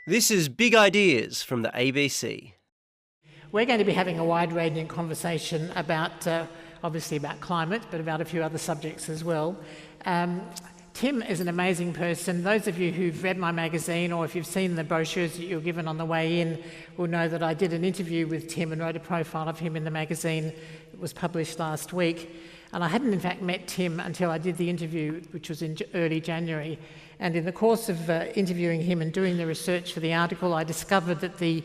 This is Big Ideas from the ABC. We're going to be having a wide-ranging conversation about, obviously about climate, but about a few other subjects as well. Tim is an amazing person. Those of you who've read my magazine or if you've seen the brochures that you were given on the way in will know that I did an interview with Tim and wrote a profile of him in the magazine. It was published last week. And I hadn't in fact met Tim until I did the interview, which was in early January. And in the course of interviewing him and doing the research for the article, I discovered that the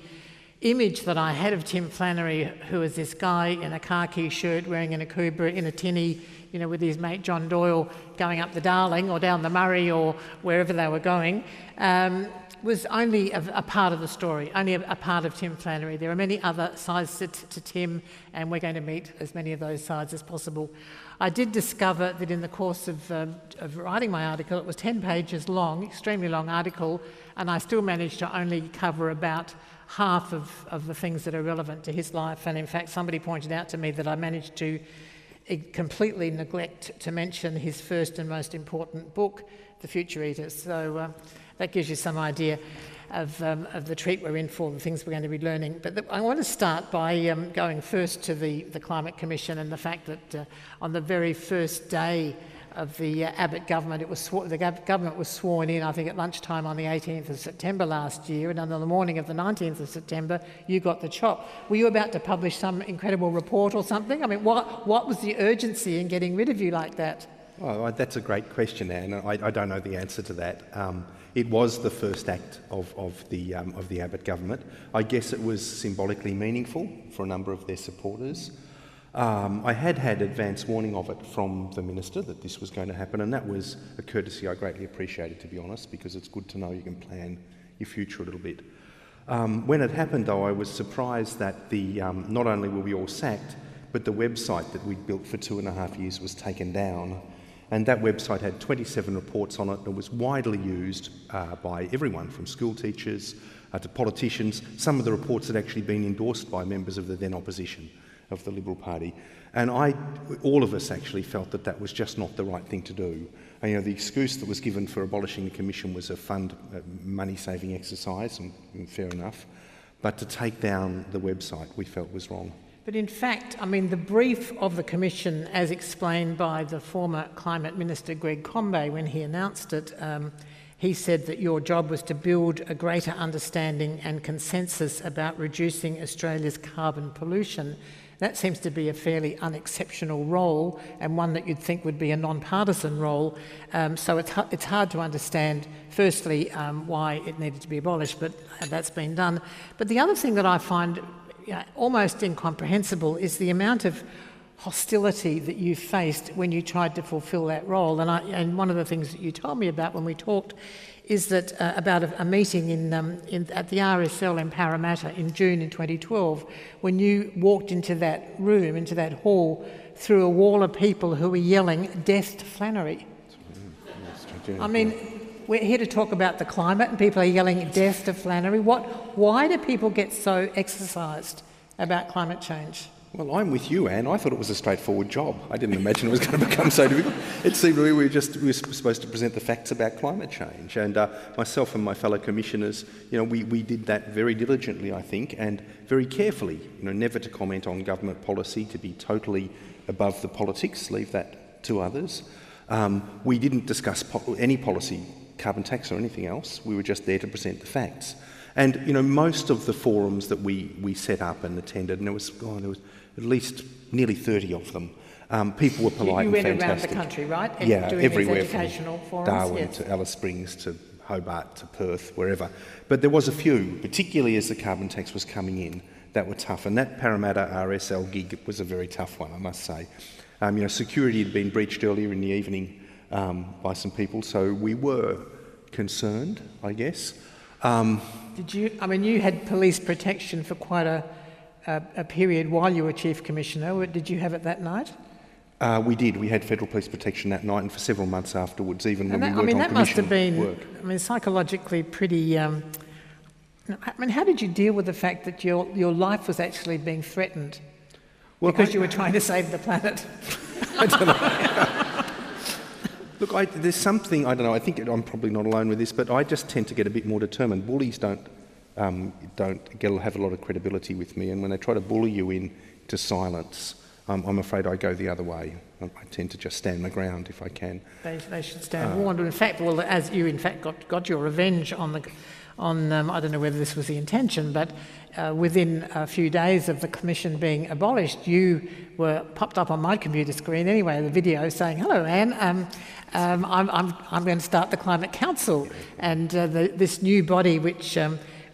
image that I had of Tim Flannery, who was this guy in a khaki shirt wearing an Akuba in a tinny, with his mate John Doyle going up the Darling or down the Murray or wherever they were going, was only a part of the story, only a part of Tim Flannery. There are many other sides to Tim, and we're going to meet as many of those sides as possible. I did discover that in the course of writing my article, it was 10 pages long, extremely long article, and I still managed to only cover about half of the things that are relevant to his life. And in fact, somebody pointed out to me that I managed to completely neglect to mention his first and most important book, The Future Eaters. So that gives you some idea of the treat we're in for, the things we're going to be learning. But I want to start by going first to the Climate Commission and the fact that on the very first day of the Abbott government, the government was sworn in, I think, at lunchtime on the 18th of September last year, and on the morning of the 19th of September, you got the chop. Were you about to publish some incredible report or something? I mean, what was the urgency in getting rid of you like that? Well, that's a great question, Anne. I don't know the answer to that. It was the first act of the Abbott government. I guess it was symbolically meaningful for a number of their supporters. I had advance warning of it from the Minister that this was going to happen, and that was a courtesy I greatly appreciated, to be honest, because it's good to know you can plan your future a little bit. When it happened, though, I was surprised that not only were we all sacked, but the website that we'd built for 2.5 years was taken down. And that website had 27 reports on it and was widely used by everyone, from school teachers to politicians. Some of the reports had actually been endorsed by members of the then opposition of the Liberal Party. And all of us actually felt that that was just not the right thing to do. And, the excuse that was given for abolishing the Commission was a money-saving exercise, and fair enough. But to take down the website we felt was wrong. But in fact, the brief of the Commission, as explained by the former Climate Minister Greg Combet when he announced it, he said that your job was to build a greater understanding and consensus about reducing Australia's carbon pollution. That seems to be a fairly unexceptional role, and one that you'd think would be a non-partisan role. So it's hard to understand, firstly, why it needed to be abolished, but that's been done. But the other thing that I find almost incomprehensible is the amount of hostility that you faced when you tried to fulfil that role. And one of the things that you told me about when we talked is that about a meeting at the RSL in Parramatta in June in 2012, when you walked into that room, into that hall, through a wall of people who were yelling, "Death to Flannery." We're here to talk about the climate and people are yelling death to Flannery. Why do people get so exercised about climate change? Well, I'm with you, Anne. I thought it was a straightforward job. I didn't imagine it was going to become so difficult. It seemed we were supposed to present the facts about climate change. And myself and my fellow commissioners, we did that very diligently, I think, and very carefully. Never to comment on government policy, to be totally above the politics, leave that to others. We didn't discuss any policy, carbon tax or anything else. We were just there to present the facts. And, most of the forums that we set up and attended, and there was at least nearly 30 of them, people were polite and fantastic. You went around the country, right? And yeah, doing everywhere, these educational from forums, Darwin yes. to Alice Springs to Hobart to Perth, wherever. But there was a few, particularly as the carbon tax was coming in, that were tough. And that Parramatta RSL gig was a very tough one, I must say. Security had been breached earlier in the evening by some people, so we were concerned, I guess. Did you? You had police protection for quite a period while you were Chief Commissioner. Did you have it that night? We did. We had federal police protection that night and for several months afterwards, even when we worked on that must have commission work. been, psychologically pretty... how did you deal with the fact that your life was actually being threatened because you were trying to save the planet? I don't know. Look, there's something, I don't know, I think I'm probably not alone with this, but I just tend to get a bit more determined. Bullies don't have a lot of credibility with me, and when they try to bully you into silence, I'm afraid I go the other way. I tend to just stand my ground if I can. They should stand warned. In fact, well, as you in fact got your revenge on I don't know whether this was the intention, but within a few days of the commission being abolished, you were popped up on my computer screen anyway, the video saying, "Hello, Anne, I'm going to start the Climate Council," and this new body, which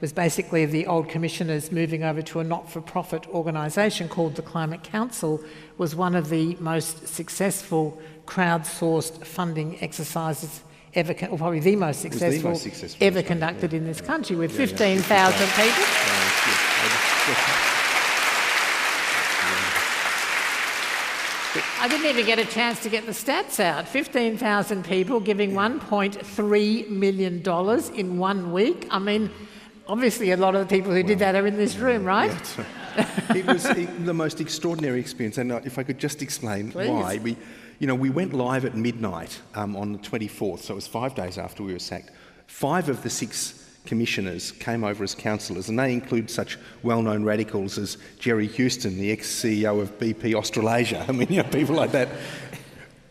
was basically the old commissioners moving over to a not-for-profit organisation called the Climate Council, was one of the most successful crowdsourced funding exercises ever, or probably the most successful ever conducted in this country, with 15,000 people. I didn't even get a chance to get the stats out. 15,000 people giving $1.3 million in 1 week. I mean, obviously a lot of the people who did that are in this room, right? It was the most extraordinary experience, and if I could just explain why. We went live at midnight on the 24th, so it was 5 days after we were sacked. 5 of the 6 commissioners came over as councillors, and they include such well-known radicals as Jerry Houston, the ex-CEO of BP Australasia. I mean, people like that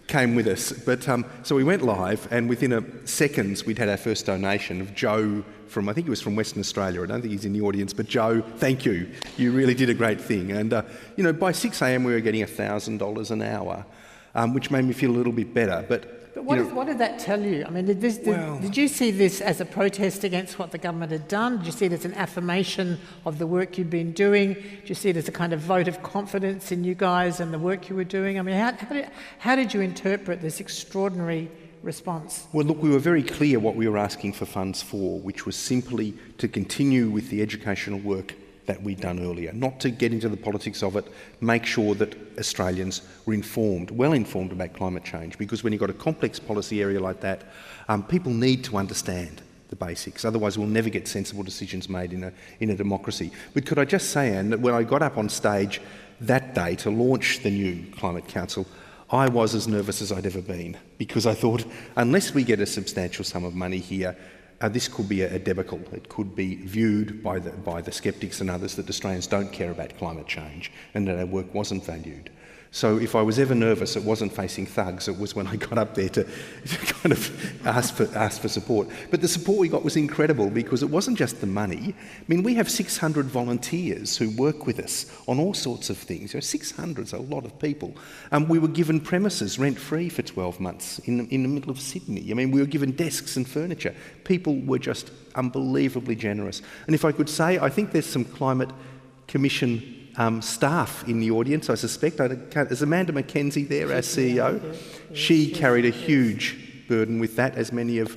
came with us. But so we went live, and within seconds we'd had our first donation of Joe from, I think he was from Western Australia. I don't think he's in the audience, but Joe, thank you. You really did a great thing. And, by 6 a.m. we were getting $1,000 an hour, which made me feel a little bit better. But what did that tell you? I mean, did you see this as a protest against what the government had done? Did you see it as an affirmation of the work you'd been doing? Did you see it as a kind of vote of confidence in you guys and the work you were doing? I mean, how did you interpret this extraordinary response? Well, look, we were very clear what we were asking for funds for, which was simply to continue with the educational work that we'd done earlier, not to get into the politics of it, make sure that Australians were well informed about climate change, because when you've got a complex policy area like that, people need to understand the basics, otherwise we'll never get sensible decisions made in a democracy. But could I just say, Anne, that when I got up on stage that day to launch the new Climate Council, I was as nervous as I'd ever been, because I thought, unless we get a substantial sum of money here, this could be a debacle. It could be viewed by the sceptics and others that Australians don't care about climate change and that our work wasn't valued. So if I was ever nervous, it wasn't facing thugs, it was when I got up there to kind of ask for support. But the support we got was incredible, because it wasn't just the money. I mean, we have 600 volunteers who work with us on all sorts of things. 600 is a lot of people. We were given premises rent-free for 12 months in the middle of Sydney. I mean, we were given desks and furniture. People were just unbelievably generous. And if I could say, I think there's some Climate Commission staff in the audience, I suspect. Is Amanda Mackenzie there, our CEO? She carried a huge burden with that, as many of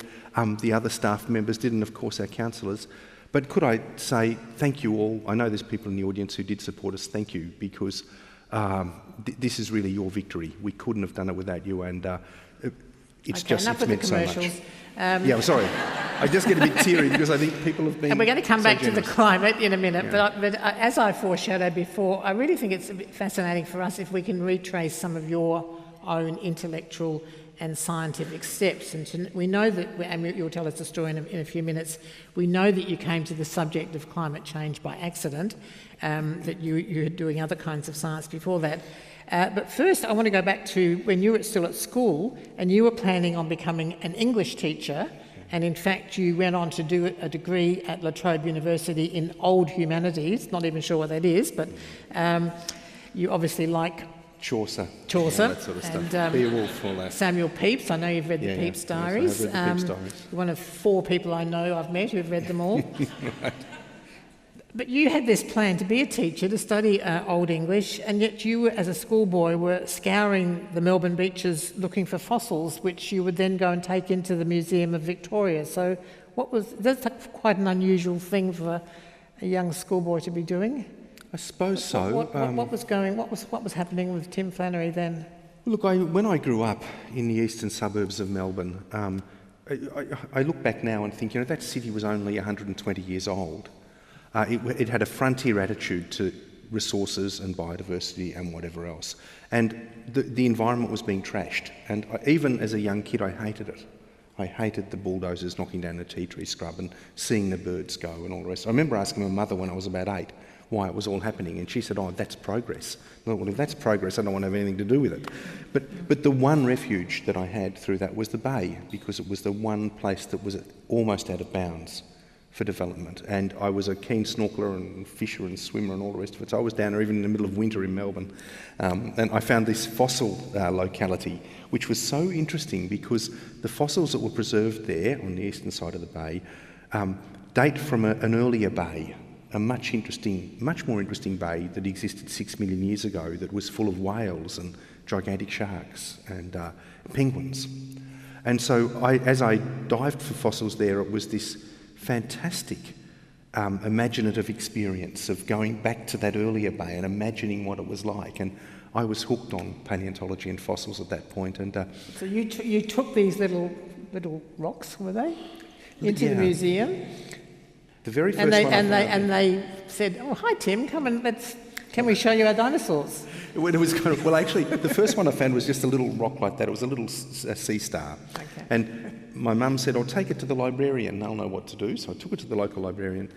the other staff members did, and of course our councillors. But could I say thank you all? I know there's people in the audience who did support us. Thank you, because this is really your victory. We couldn't have done it without you, and it's meant so much. I'm sorry. I just get a bit teary because I think people have been. And we're going to come back generous to the climate in a minute, but as I foreshadowed before, I really think it's a bit fascinating for us if we can retrace some of your own intellectual and scientific steps. And we know that, and you'll tell us the story in a few minutes, we know that you came to the subject of climate change by accident, that you were doing other kinds of science before that. But first, I want to go back to when you were still at school and you were planning on becoming an English teacher, and in fact you went on to do a degree at La Trobe University in Old Humanities, not even sure what that is, but you obviously like Chaucer, all that sort of stuff. And Beowulf, all that. Samuel Pepys. I know you've read the Pepys Diaries. Yes, I have read the Pepys Diaries. You're one of 4 people I know I've met who've read them all. Right. But you had this plan to be a teacher, to study Old English, and yet you, as a schoolboy, were scouring the Melbourne beaches looking for fossils, which you would then go and take into the Museum of Victoria. So that's quite an unusual thing for a young schoolboy to be doing? I suppose so. What was happening with Tim Flannery then? Look, when I grew up in the eastern suburbs of Melbourne, I look back now and think, that city was only 120 years old. It had a frontier attitude to resources and biodiversity and whatever else. And the environment was being trashed. And even as a young kid, I hated it. I hated the bulldozers knocking down the tea tree scrub and seeing the birds go and all the rest. I remember asking my mother when I was about 8 why it was all happening, and she said, "Oh, that's progress." Well, if that's progress, I don't want to have anything to do with it. But the one refuge that I had through that was the bay, because it was the one place that was almost out of bounds for development. And I was a keen snorkeler and fisher and swimmer and all the rest of it. So I was down there even in the middle of winter in Melbourne. And I found this fossil locality, which was so interesting because the fossils that were preserved there on the eastern side of the bay date from an earlier bay, a much more interesting bay that existed 6 million years ago that was full of whales and gigantic sharks and penguins. And so as I dived for fossils there, it was this fantastic imaginative experience of going back to that earlier bay and imagining what it was like. And I was hooked on paleontology and fossils at that point. And so you took these little rocks, were they, into the museum? The very first and they said, "Oh, hi Tim, come and can we show you our dinosaurs?" It was kind of, well, actually, the first one I found was just a little rock like that. It was a little sea star. Okay. And my mum said, "I'll take it to the librarian, they'll know what to do." So I took it to the local librarian.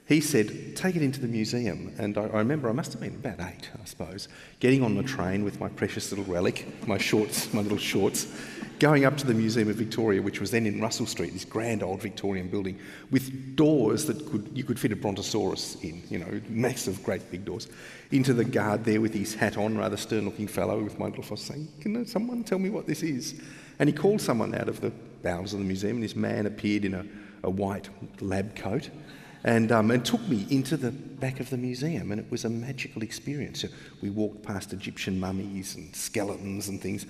He said, "Take it into the museum." And I remember I must have been about 8, I suppose, getting on the train with my precious little relic, my little shorts, going up to the Museum of Victoria, which was then in Russell Street, this grand old Victorian building with doors that you could fit a brontosaurus in, massive, great big doors, into the guard there with his hat on, rather stern-looking fellow with my little fossil saying, "Can someone tell me what this is?" And he called someone out of the bowels of the museum, and this man appeared in a white lab coat and took me into the back of the museum, and it was a magical experience. We walked past Egyptian mummies and skeletons and things,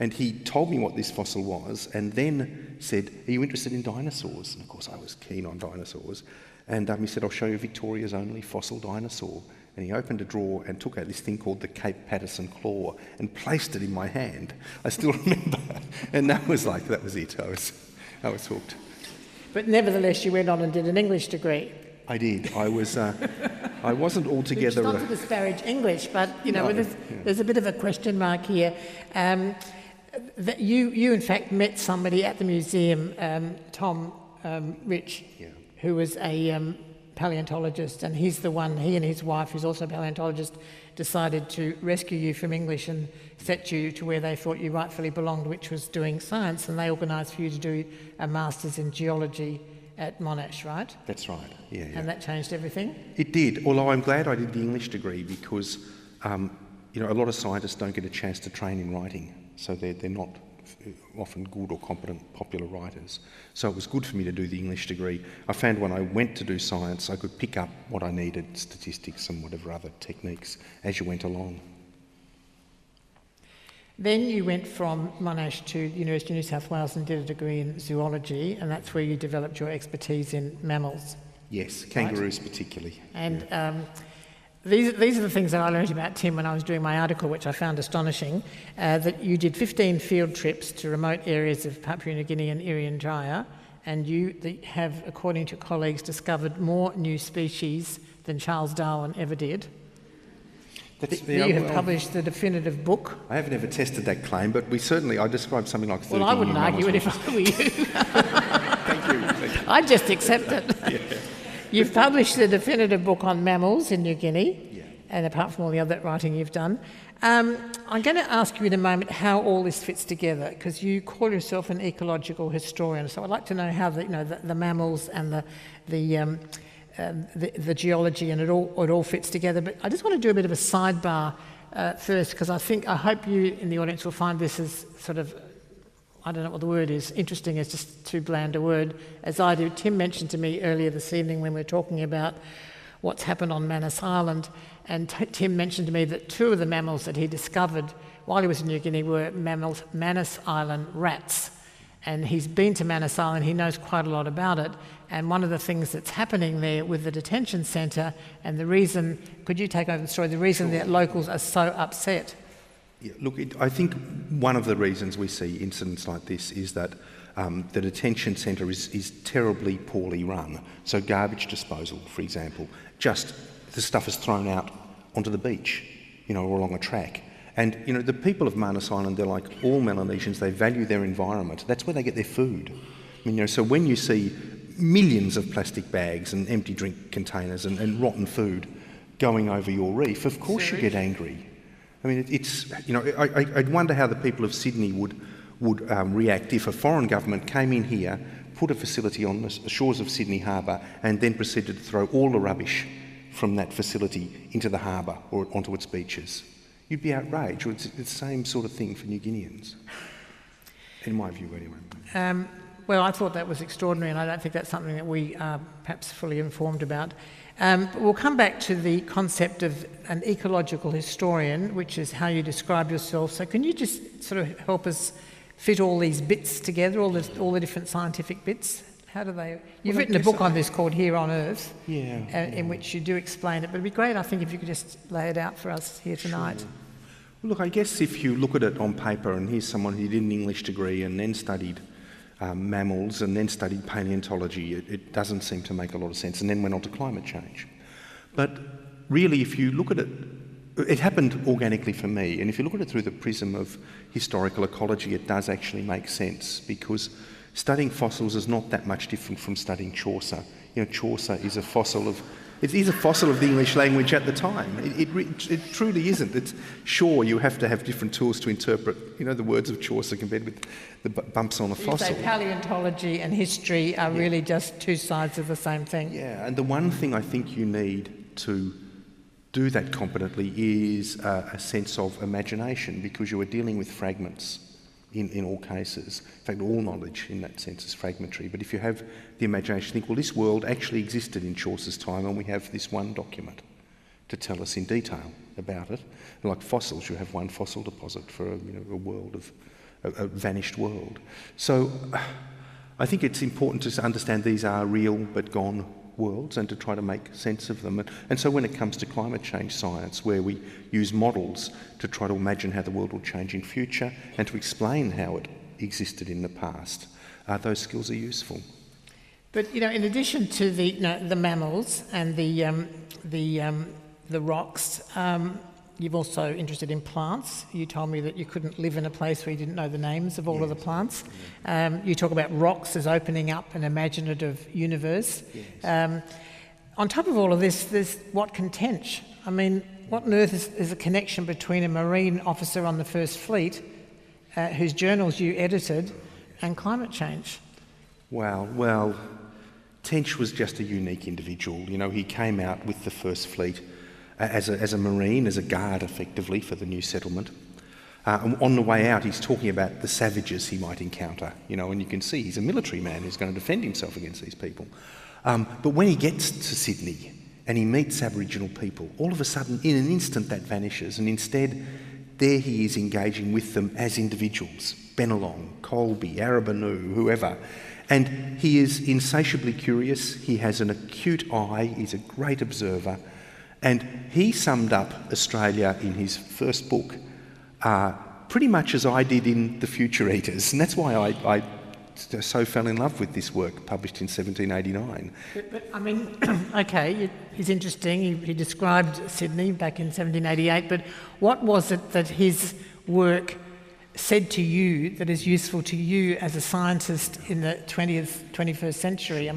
and he told me what this fossil was and then said, "Are you interested in dinosaurs?" And of course I was keen on dinosaurs. And he said, "I'll show you Victoria's only fossil dinosaur." And he opened a drawer and took out this thing called the Cape Patterson claw and placed it in my hand. I still remember. And that was it. I was hooked. But nevertheless, you went on and did an English degree. I did. I wasn't altogether... Not to disparage English, but, there's a bit of a question mark here. That you in fact met somebody at the museum, Tom Rich, who was a paleontologist, and he and his wife, who's also a paleontologist, decided to rescue you from English and set you to where they thought you rightfully belonged, which was doing science, and they organised for you to do a Masters in Geology at Monash, right? That's right, yeah. And that changed everything? It did, although I'm glad I did the English degree because, a lot of scientists don't get a chance to train in writing, so they're not often good or competent popular writers. So it was good for me to do the English degree. I found when I went to do science, I could pick up what I needed, statistics and whatever other techniques, as you went along. Then you went from Monash to the University of New South Wales and did a degree in zoology, and that's where you developed your expertise in mammals. Yes, kangaroos particularly. And these are the things that I learned about Tim when I was doing my article, which I found astonishing, that you did 15 field trips to remote areas of Papua New Guinea and Irian Jaya, and you have, according to colleagues, discovered more new species than Charles Darwin ever did. You have published the definitive book. I haven't ever tested that claim, but I described something like 30 Well, I wouldn't argue it if I were you. Thank you. I'd just accept it. Yeah. You've published the definitive book on mammals in New Guinea, and apart from all the other writing you've done. I'm going to ask you in a moment how all this fits together, because you call yourself an ecological historian. So I'd like to know how the mammals and the geology and it all fits together. But I just want to do a bit of a sidebar first, because I hope you in the audience will find this as sort of, I don't know what the word is, interesting is just too bland a word, as I do. Tim mentioned to me earlier this evening when we were talking about what's happened on Manus Island, and Tim mentioned to me that 2 of the mammals that he discovered while he was in New Guinea were Manus Island rats. And he's been to Manus Island, he knows quite a lot about it, and one of the things that's happening there with the detention centre, and the reason, could you take over the story, the reason that locals are so upset? Yeah, look, I think one of the reasons we see incidents like this is that the detention centre is terribly poorly run. So garbage disposal, for example, just the stuff is thrown out onto the beach, or along a track. And, the people of Manus Island, they're like all Melanesians, they value their environment. That's where they get their food. So when you see millions of plastic bags and empty drink containers and rotten food going over your reef, of course you get angry. I'd wonder how the people of Sydney would react if a foreign government came in here, put a facility on the shores of Sydney Harbour and then proceeded to throw all the rubbish from that facility into the harbour or onto its beaches. You'd be outraged. It's the same sort of thing for New Guineans, in my view anyway. Well, I thought that was extraordinary, and I don't think that's something that we are perhaps fully informed about. But we'll come back to the concept of an ecological historian, which is how you describe yourself. So can you just sort of help us fit all these bits together, all the different scientific bits? How do they... You've written a book on this called Here on Earth, in which you do explain it, but it'd be great, I think, if you could just lay it out for us here tonight. Sure. Well, look, I guess if you look at it on paper, and here's someone who did an English degree and then studied mammals and then studied paleontology, it doesn't seem to make a lot of sense, and then went on to climate change. But really, if you look at it, it happened organically for me, and if you look at it through the prism of historical ecology, it does actually make sense, because studying fossils is not that much different from studying Chaucer. Chaucer is a fossil of... It is a fossil of the English language at the time. It truly isn't. It's sure you have to have different tools to interpret, the words of Chaucer compared with the bumps on a fossil. You say paleontology and history are really just two sides of the same thing. Yeah, and the one thing I think you need to do that competently is a sense of imagination, because you are dealing with fragments in all cases. In fact, all knowledge in that sense is fragmentary. But if you have the imagination, think, well, this world actually existed in Chaucer's time, and we have this one document to tell us in detail about it. And like fossils, you have one fossil deposit for a world of a vanished world. So I think it's important to understand these are real but gone worlds and to try to make sense of them. And so when it comes to climate change science, where we use models to try to imagine how the world will change in future and to explain how it existed in the past, those skills are useful. But in addition to the mammals and the rocks, you're also interested in plants. You told me that you couldn't live in a place where you didn't know the names of all of the plants. You talk about rocks as opening up an imaginative universe. Yes. On top of all of this, there's what contention? What on earth is a connection between a Marine officer on the First Fleet, whose journals you edited, and climate change? Well, Tench was just a unique individual. He came out with the First Fleet as a Marine, as a guard, effectively, for the new settlement. On the way out, he's talking about the savages he might encounter, and you can see he's a military man who's going to defend himself against these people. But when he gets to Sydney and he meets Aboriginal people, all of a sudden, in an instant, that vanishes, and instead, there he is engaging with them as individuals. Bennelong, Colby, Arabanu, whoever. And he is insatiably curious, he has an acute eye, he's a great observer, and he summed up Australia in his first book pretty much as I did in The Future Eaters, and that's why I so fell in love with this work, published in 1789. But okay, he's interesting. He described Sydney back in 1788, but what was it that his work said to you that is useful to you as a scientist in the 21st century?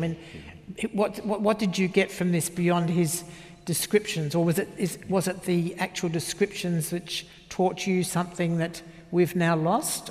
What did you get from this beyond his descriptions, or was it the actual descriptions which taught you something that we've now lost?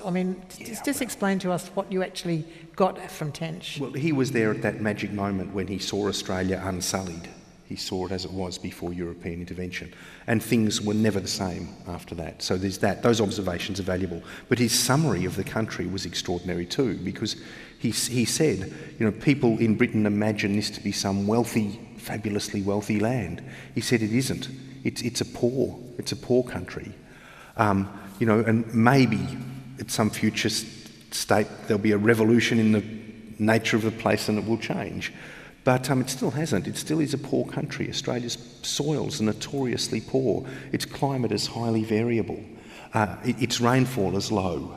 Just explain to us what you actually got from Tench. Well, he was there at that magic moment when he saw Australia unsullied. He saw it as it was before European intervention, and things were never the same after that. So there's that. Those observations are valuable. But his summary of the country was extraordinary too, because he said, people in Britain imagine this to be some wealthy, fabulously wealthy land. He said it isn't. It's a poor country. And maybe at some future state there'll be a revolution in the nature of the place and it will change. But it still hasn't. It still is a poor country. Australia's soils are notoriously poor. Its climate is highly variable. Its rainfall is low.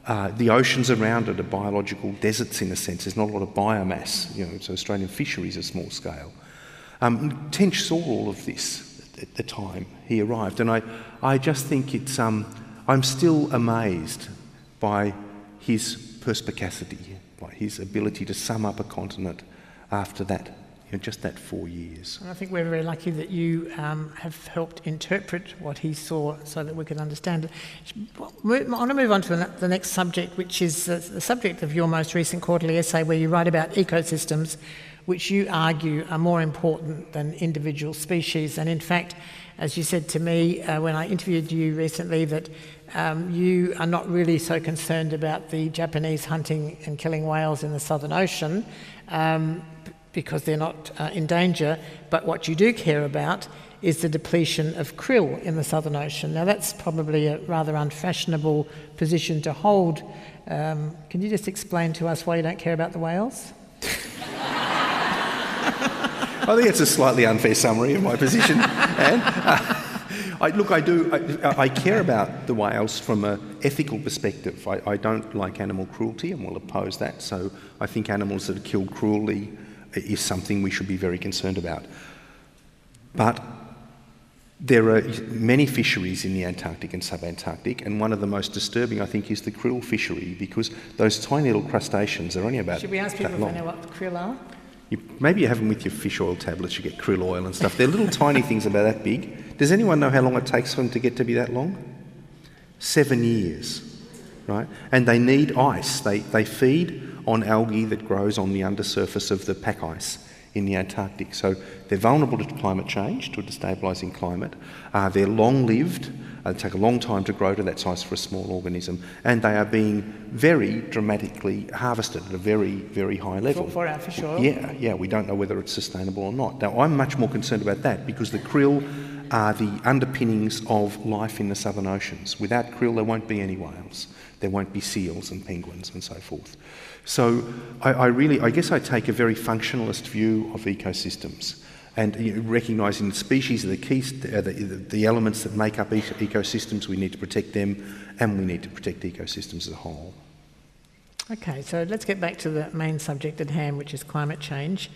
The oceans around it are biological deserts in a sense. There's not a lot of biomass, so Australian fisheries are small scale. Tench saw all of this at the time he arrived. And I just think it's, I'm still amazed by his perspicacity, by his ability to sum up a continent after that, just that 4 years. And I think we're very lucky that you have helped interpret what he saw so that we can understand it. I want to move on to the next subject, which is the subject of your most recent quarterly essay, where you write about ecosystems, which you argue are more important than individual species. And in fact, as you said to me when I interviewed you recently, that you are not really so concerned about the Japanese hunting and killing whales in the Southern Ocean because they're not in danger, but what you do care about is the depletion of krill in the Southern Ocean. Now that's probably a rather unfashionable position to hold. Can you just explain to us why you don't care about the whales? I think it's a slightly unfair summary of my position, Anne. I care about the whales from an ethical perspective. I don't like animal cruelty and will oppose that, so I think animals that are killed cruelly is something we should be very concerned about. But there are many fisheries in the Antarctic and subantarctic, and one of the most disturbing, I think, is the krill fishery, because those tiny little crustaceans are only about Should we ask people if they know what the krill are? Maybe you have them with your fish oil tablets, you get krill oil and stuff. They're little tiny things about that big. Does anyone know how long it takes for them to get to be that long? 7 years, right? And they need ice. They feed on algae that grows on the undersurface of the pack ice in the Antarctic. So they're vulnerable to climate change, to a destabilising climate. They're long-lived. They take a long time to grow to that size for a small organism, and they are being very dramatically harvested at a very, very high level. For our fish oil? Yeah, we don't know whether it's sustainable or not. Now, I'm much more concerned about that, because the krill are the underpinnings of life in the southern oceans. Without krill, there won't be any whales. There won't be seals and penguins and so forth. So I guess I take a very functionalist view of ecosystems, and recognising the species are the key, the elements that make up ecosystems. We need to protect them, and we need to protect ecosystems as a whole. Okay, so let's get back to the main subject at hand, which is climate change.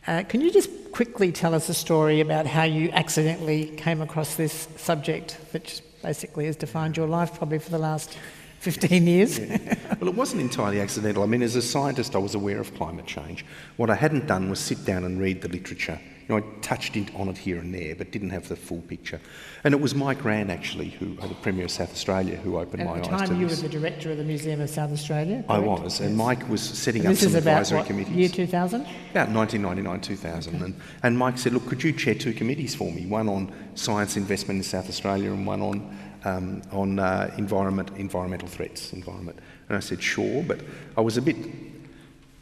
Can you just quickly tell us a story about how you accidentally came across this subject, which basically has defined your life probably for the last 15 years? Yeah. Well, it wasn't entirely accidental. I mean, as a scientist, I was aware of climate change. What I hadn't done was sit down and read the literature. I touched on it here and there, but didn't have the full picture. And it was Mike Rann, actually, the Premier of South Australia, who opened my eyes to this. At the time, you were the director of the Museum of South Australia, correct? I was, and Mike was setting up some advisory committees. Year 2000? About 1999, 2000. Okay. And Mike said, look, could you chair 2 committees for me, one on science investment in South Australia and one on environmental threats, environment. And I said, sure, but I was a bit,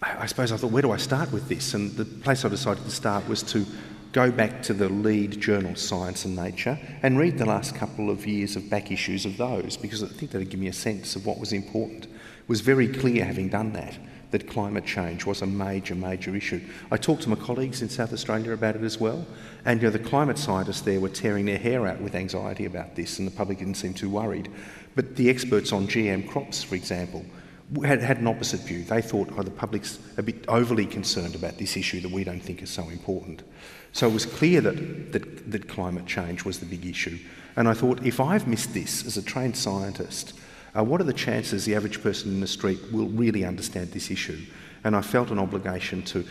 I suppose I thought, where do I start with this? And the place I decided to start was to go back to the lead journals, Science and Nature, and read the last couple of years of back issues of those, because I think that would give me a sense of what was important. It was very clear, having done that climate change was a major, major issue. I talked to my colleagues in South Australia about it as well, and the climate scientists there were tearing their hair out with anxiety about this, and the public didn't seem too worried. But the experts on GM crops, for example, had an opposite view. They thought, the public's a bit overly concerned about this issue that we don't think is so important. So it was clear that climate change was the big issue. And I thought, if I've missed this as a trained scientist, what are the chances the average person in the street will really understand this issue? And I felt an obligation to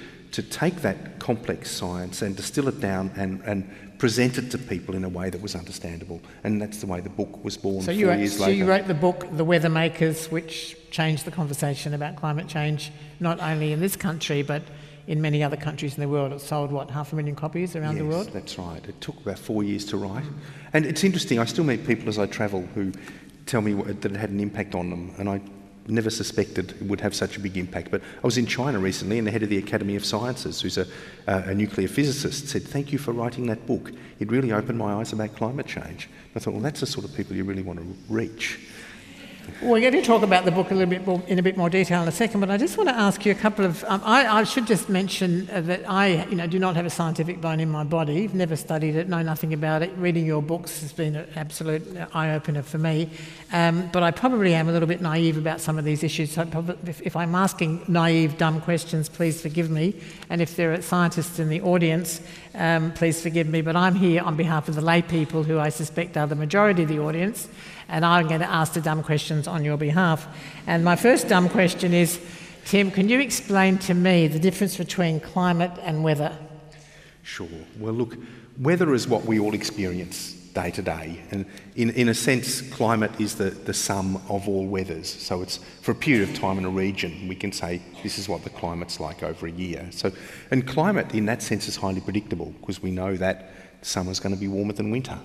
take that complex science and distill it down and present it to people in a way that was understandable. And that's the way the book was born 4 years later. So you wrote the book, The Weather Makers, which changed the conversation about climate change, not only in this country, but in many other countries in the world. It sold, 500,000 copies around the world? Yes, that's right. It took about 4 years to write. And it's interesting, I still meet people as I travel who tell me that it had an impact on them, and I never suspected it would have such a big impact. But I was in China recently, and the head of the Academy of Sciences, who's a nuclear physicist, said, thank you for writing that book. It really opened my eyes about climate change. I thought, well, that's the sort of people you really want to reach. We're going to talk about the book a little bit more, in a bit more detail in a second, but I just want to ask you a couple of... I should just mention that I do not have a scientific bone in my body. I've never studied it, know nothing about it. Reading your books has been an absolute eye-opener for me. But I probably am a little bit naive about some of these issues. So if I'm asking naive, dumb questions, please forgive me. And if there are scientists in the audience, please forgive me. But I'm here on behalf of the lay people, who I suspect are the majority of the audience, and I'm going to ask the dumb questions on your behalf. And my first dumb question is, Tim, can you explain to me the difference between climate and weather? Sure. Well, look, weather is what we all experience day to day. And in a sense, climate is the sum of all weathers. So it's for a period of time in a region, we can say this is what the climate's like over a year. And climate, in that sense, is highly predictable, because we know that summer's going to be warmer than winter.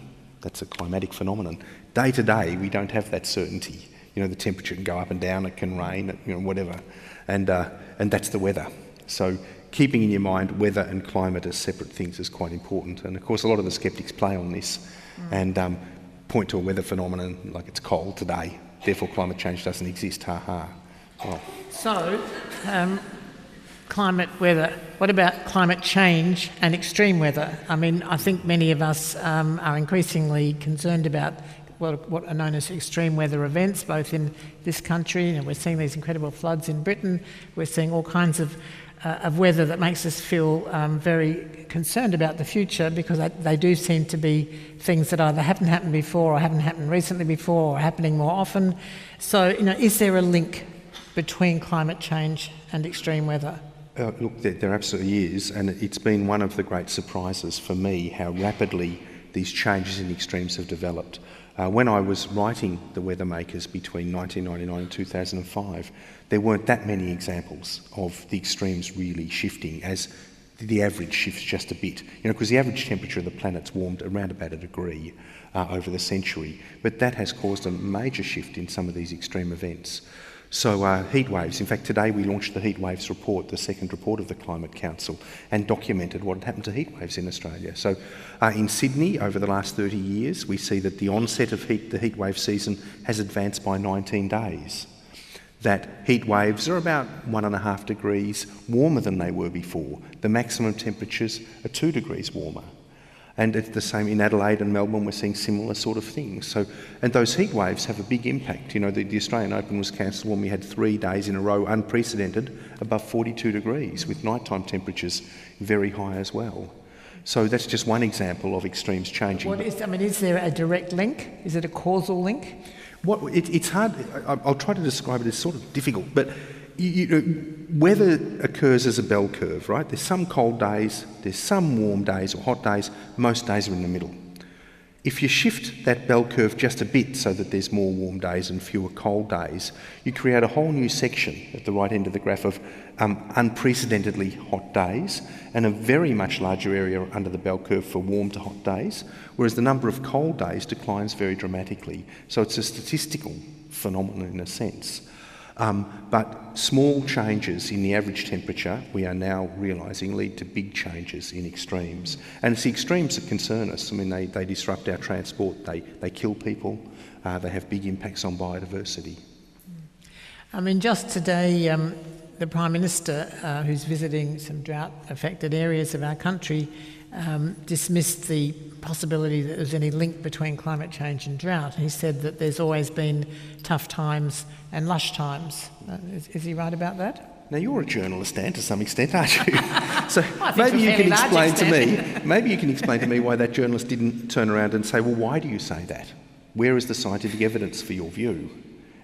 That's a climatic phenomenon. Day to day, we don't have that certainty. The temperature can go up and down, it can rain, whatever. And that's the weather. So keeping in your mind weather and climate as separate things is quite important. And of course, a lot of the skeptics play on this and point to a weather phenomenon like it's cold today, therefore climate change doesn't exist, ha-ha. Well. So, climate, weather. What about climate change and extreme weather? I mean, I think many of us are increasingly concerned about what are known as extreme weather events, both in this country, and we're seeing these incredible floods in Britain. We're seeing all kinds of weather that makes us feel very concerned about the future, because they do seem to be things that either haven't happened before or haven't happened recently before or are happening more often. So, is there a link between climate change and extreme weather? Look, there absolutely is, and it's been one of the great surprises for me how rapidly these changes in extremes have developed. When I was writing The Weather Makers between 1999 and 2005, there weren't that many examples of the extremes really shifting as the average shifts just a bit. Because the average temperature of the planet's warmed around about a degree over the century, but that has caused a major shift in some of these extreme events. So heat waves. In fact, today we launched the heat waves report, the second report of the Climate Council, and documented what had happened to heat waves in Australia. So in Sydney, over the last 30 years, we see that the onset of the heat wave season has advanced by 19 days. That heat waves are about 1.5 degrees warmer than they were before. The maximum temperatures are 2 degrees warmer. And it's the same in Adelaide and Melbourne, we're seeing similar sort of things. And those heat waves have a big impact. The Australian Open was cancelled when we had 3 days in a row, unprecedented, above 42 degrees, with nighttime temperatures very high as well. So that's just one example of extremes changing. Is there a direct link? Is it a causal link? It's hard. I'll try to describe it as sort of difficult, but weather occurs as a bell curve, right? There's some cold days, there's some warm days or hot days, most days are in the middle. If you shift that bell curve just a bit so that there's more warm days and fewer cold days, you create a whole new section at the right end of the graph of unprecedentedly hot days and a very much larger area under the bell curve for warm to hot days, whereas the number of cold days declines very dramatically. So it's a statistical phenomenon in a sense. But small changes in the average temperature, we are now realising, lead to big changes in extremes. And it's the extremes that concern us. They disrupt our transport, they kill people, they have big impacts on biodiversity. Just today, the Prime Minister, who's visiting some drought-affected areas of our country, dismissed the possibility that there's any link between climate change and drought. He said that there's always been tough times and lush times. Is he right about that? Now, you're a journalist, Anne, to some extent, aren't you? So maybe you can explain to me why that journalist didn't turn around and say, well, why do you say that? Where is the scientific evidence for your view?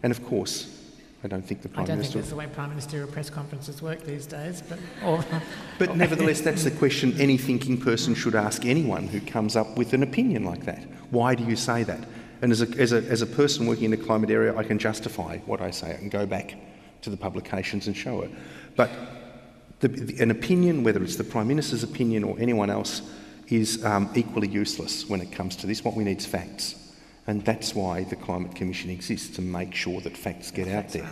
And of course, I don't think the Prime Minister... I don't think that's the way Prime Ministerial press conferences work these days, But nevertheless, that's the question any thinking person should ask anyone who comes up with an opinion like that. Why do you say that? And as a person working in the climate area, I can justify what I say. I can go back to the publications and show it. But an opinion, whether it's the Prime Minister's opinion or anyone else, is equally useless when it comes to this. What we need is facts. And that's why the Climate Commission exists, to make sure that facts get out there.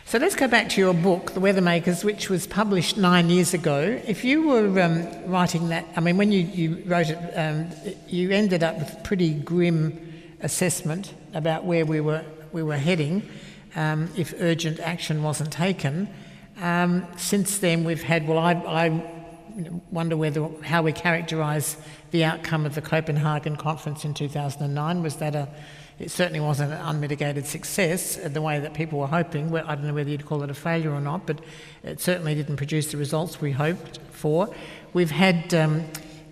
So let's go back to your book, The Weather Makers, which was published 9 years ago. If you were writing that, when you wrote it, you ended up with a pretty grim assessment about where we were were heading if urgent action wasn't taken. Since then we've had, I wonder how we characterise the outcome of the Copenhagen conference in 2009. Was that it certainly wasn't an unmitigated success the way that people were hoping. Well, I don't know whether you'd call it a failure or not, but it certainly didn't produce the results we hoped for. We've had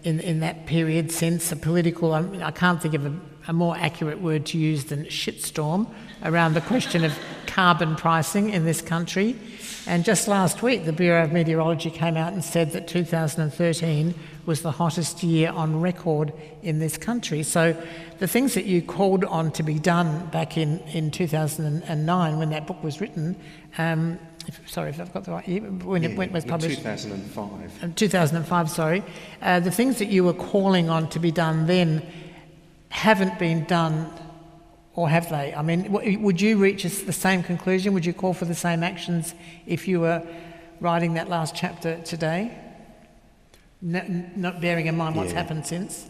in that period since a political, I can't think of a more accurate word to use than shitstorm around the question of carbon pricing in this country. And just last week, the Bureau of Meteorology came out and said that 2013 was the hottest year on record in this country. So the things that you called on to be done back in 2009 when that book was written, if I've got the right year, when it was published. 2005. 2005, sorry. The things that you were calling on to be done then haven't been done, or have they? I mean, would you reach the same conclusion? Would you call for the same actions if you were writing that last chapter today? Not bearing in mind what's happened since?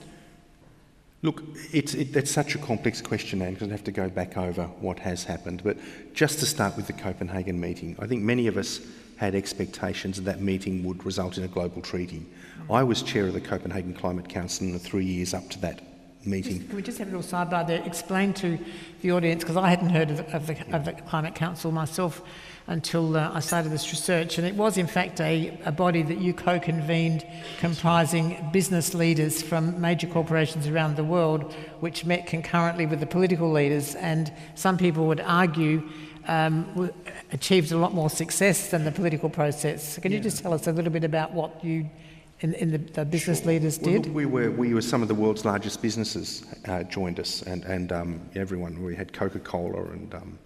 Look, that's such a complex question, Anne, because I'd have to go back over what has happened. But just to start with the Copenhagen meeting, I think many of us had expectations that meeting would result in a global treaty. I was chair of the Copenhagen Climate Council in the 3 years up to that meeting. Can we just have a little sidebar there? Explain to the audience, because I hadn't heard of the Climate Council myself until I started this research, and it was in fact a body that you co-convened comprising business leaders from major corporations around the world, which met concurrently with the political leaders, and some people would argue achieved a lot more success than the political process. Can you just tell us a little bit about what you in the business leaders did? Well, we were some of the world's largest businesses joined us, and everyone. We had Coca-Cola and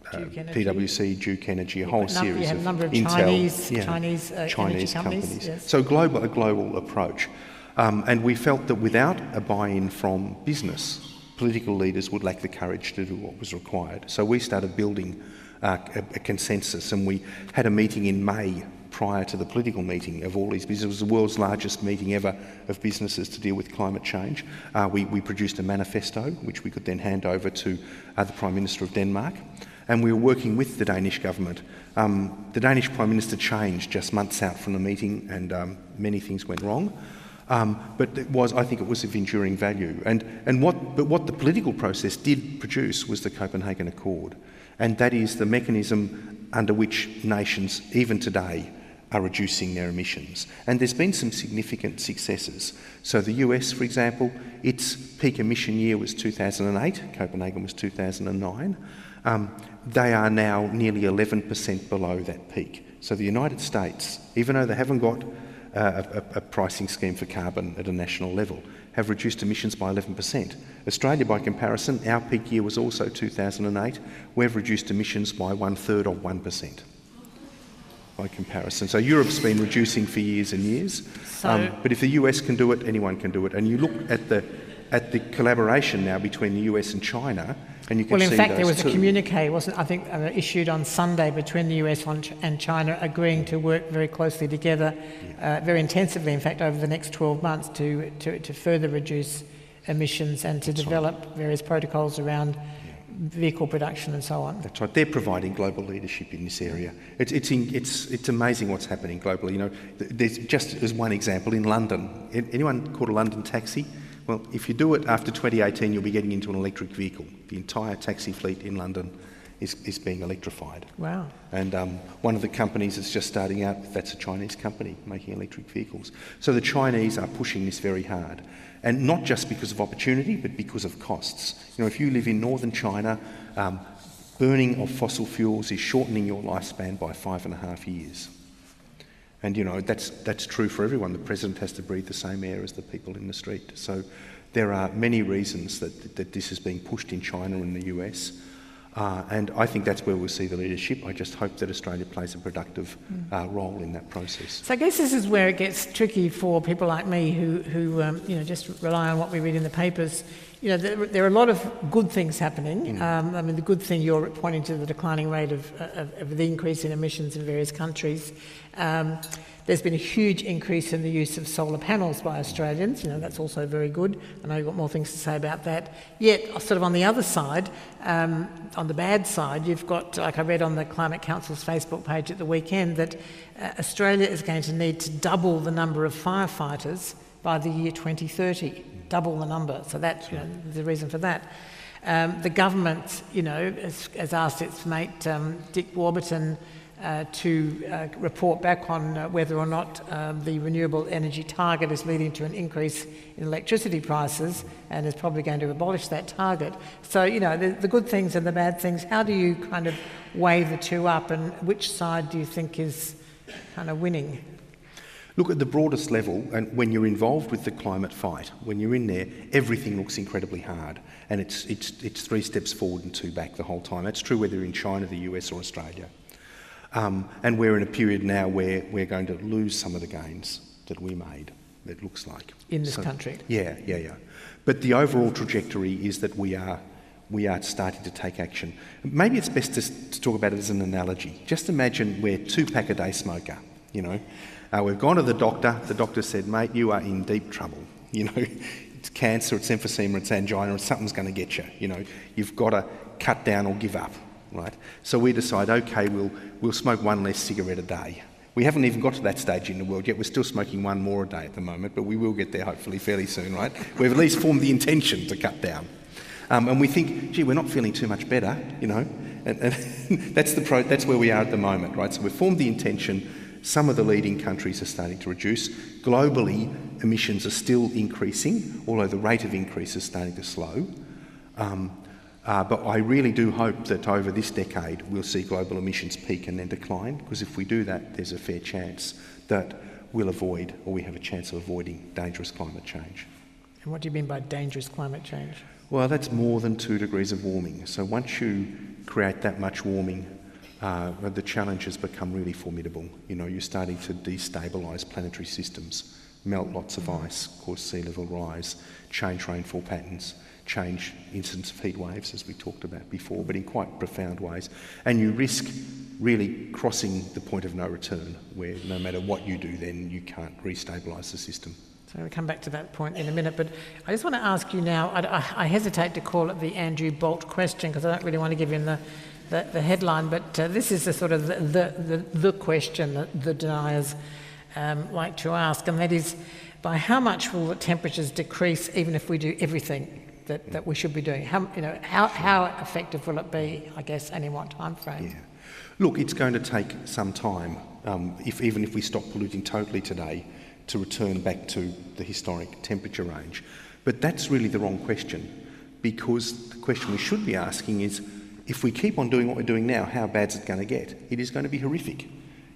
PwC, Duke Energy, a whole series of number of Intel, Chinese energy companies. Yes. So a global approach, and we felt that without a buy-in from business, political leaders would lack the courage to do what was required. So we started building a consensus, and we had a meeting in May prior to the political meeting of all these businesses. It was the world's largest meeting ever of businesses to deal with climate change. We produced a manifesto, which we could then hand over to the Prime Minister of Denmark. And we were working with the Danish government. The Danish Prime Minister changed just months out from the meeting, and many things went wrong. But I think it was of enduring value. But what the political process did produce was the Copenhagen Accord. And that is the mechanism under which nations, even today, are reducing their emissions. And there's been some significant successes. So the US, for example, its peak emission year was 2008, Copenhagen was 2009. They are now nearly 11% below that peak. So the United States, even though they haven't got a pricing scheme for carbon at a national level, have reduced emissions by 11%. Australia, by comparison, our peak year was also 2008. We've reduced emissions by 1/3 of 1%. By comparison. So Europe's been reducing for years and years. But if the US can do it, anyone can do it. And you look at the collaboration now between the US and China, and you can see in fact, there was two. a communique, issued on Sunday between the US and China, agreeing to work very closely together, very intensively, in fact, over the next 12 months to further reduce emissions and to develop various protocols around vehicle production and so on. That's right. They're providing global leadership in this area. It's amazing what's happening globally. You know, there's just as one example in London. Anyone caught a London taxi? Well, if you do it after 2018, you'll be getting into an electric vehicle. The entire taxi fleet in London is being electrified. Wow. And one of the companies that's just starting out, that's a Chinese company making electric vehicles. So the Chinese are pushing this very hard. And not just because of opportunity, but because of costs. You know, if you live in northern China, burning of fossil fuels is shortening your lifespan by 5.5 years. And, you know, that's true for everyone. The president has to breathe the same air as the people in the street. So there are many reasons that this is being pushed in China and the US. And I think that's where we'll see the leadership. I just hope that Australia plays a productive role in that process. So I guess this is where it gets tricky for people like me who just rely on what we read in the papers. You know, there are a lot of good things happening. I mean, the good thing, you're pointing to the declining rate of the increase in emissions in various countries. There's been a huge increase in the use of solar panels by Australians. That's also very good. I know you've got more things to say about that. Yet, sort of on the other side, on the bad side, you've got, like I read on the Climate Council's Facebook page at the weekend, that Australia is going to need to double the number of firefighters by the year 2030. Double the number. So that's the reason for that. The government, has asked its mate Dick Warburton to report back on whether or not the renewable energy target is leading to an increase in electricity prices, and is probably going to abolish that target. So, the good things and the bad things, how do you kind of weigh the two up, and which side do you think is kind of winning? Look, at the broadest level, and when you're involved with the climate fight, when you're in there, everything looks incredibly hard, and it's 3 steps forward and 2 back the whole time. That's true whether you're in China, the US or Australia. And we're in a period now where we're going to lose some of the gains that we made, it looks like. In this country? Yeah. But the overall trajectory is that we are starting to take action. Maybe it's best to talk about it as an analogy. Just imagine we're 2-pack-a-day smoker, we've gone to the doctor said, mate, you are in deep trouble. It's cancer, it's emphysema, it's angina, something's going to get you. You've got to cut down or give up, right? So we decide, okay, we'll smoke 1 less cigarette a day. We haven't even got to that stage in the world yet. We're still smoking 1 more a day at the moment, but we will get there hopefully fairly soon, right? We've at least formed the intention to cut down. And we think, gee, we're not feeling too much better, and that's where we are at the moment, right? So we've formed the intention. Some of the leading countries are starting to reduce. Globally, emissions are still increasing, although the rate of increase is starting to slow. But I really do hope that over this decade we'll see global emissions peak and then decline, because if we do that, there's a fair chance that we'll avoid, or we have a chance of avoiding, dangerous climate change. And what do you mean by dangerous climate change? Well, that's more than 2 degrees of warming. So once you create that much warming, the challenges become really formidable. You're starting to destabilise planetary systems, melt lots of ice, cause sea level rise, change rainfall patterns, change incidence of heat waves, as we talked about before, but in quite profound ways. And you risk really crossing the point of no return, where no matter what you do, then you can't restabilise the system. So we'll come back to that point in a minute, but I just want to ask you now, I hesitate to call it the Andrew Bolt question, because I don't really want to give him the headline, but this is the sort of the question that the deniers like to ask, and that is, by how much will the temperatures decrease even if we do everything that we should be doing? How effective will it be, I guess, and in what time frame? Yeah. Look, it's going to take some time, even if we stop polluting totally today, to return back to the historic temperature range. But that's really the wrong question, because the question we should be asking is, if we keep on doing what we're doing now, how bad is it going to get? It is going to be horrific.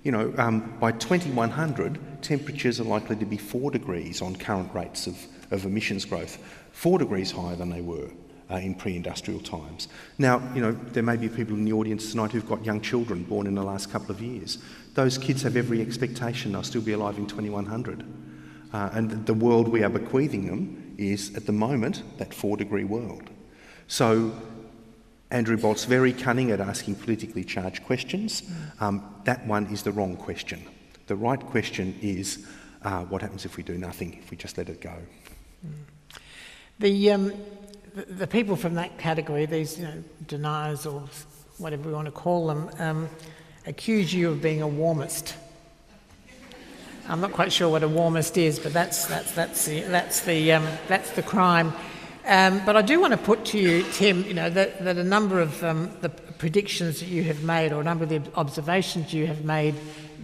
By 2100, temperatures are likely to be 4 degrees on current rates of emissions growth, 4 degrees higher than they were in pre-industrial times. Now, there may be people in the audience tonight who've got young children born in the last couple of years. Those kids have every expectation they'll still be alive in 2100. And the world we are bequeathing them is, at the moment, that 4-degree world. So Andrew Bolt's very cunning at asking politically charged questions. That one is the wrong question. The right question is, what happens if we do nothing, if we just let it go? The people from that category, these deniers or whatever we want to call them, accuse you of being a warmist. I'm not quite sure what a warmist is, but that's the crime. But I do want to put to you, Tim, that a number of the predictions that you have made, or a number of the observations you have made,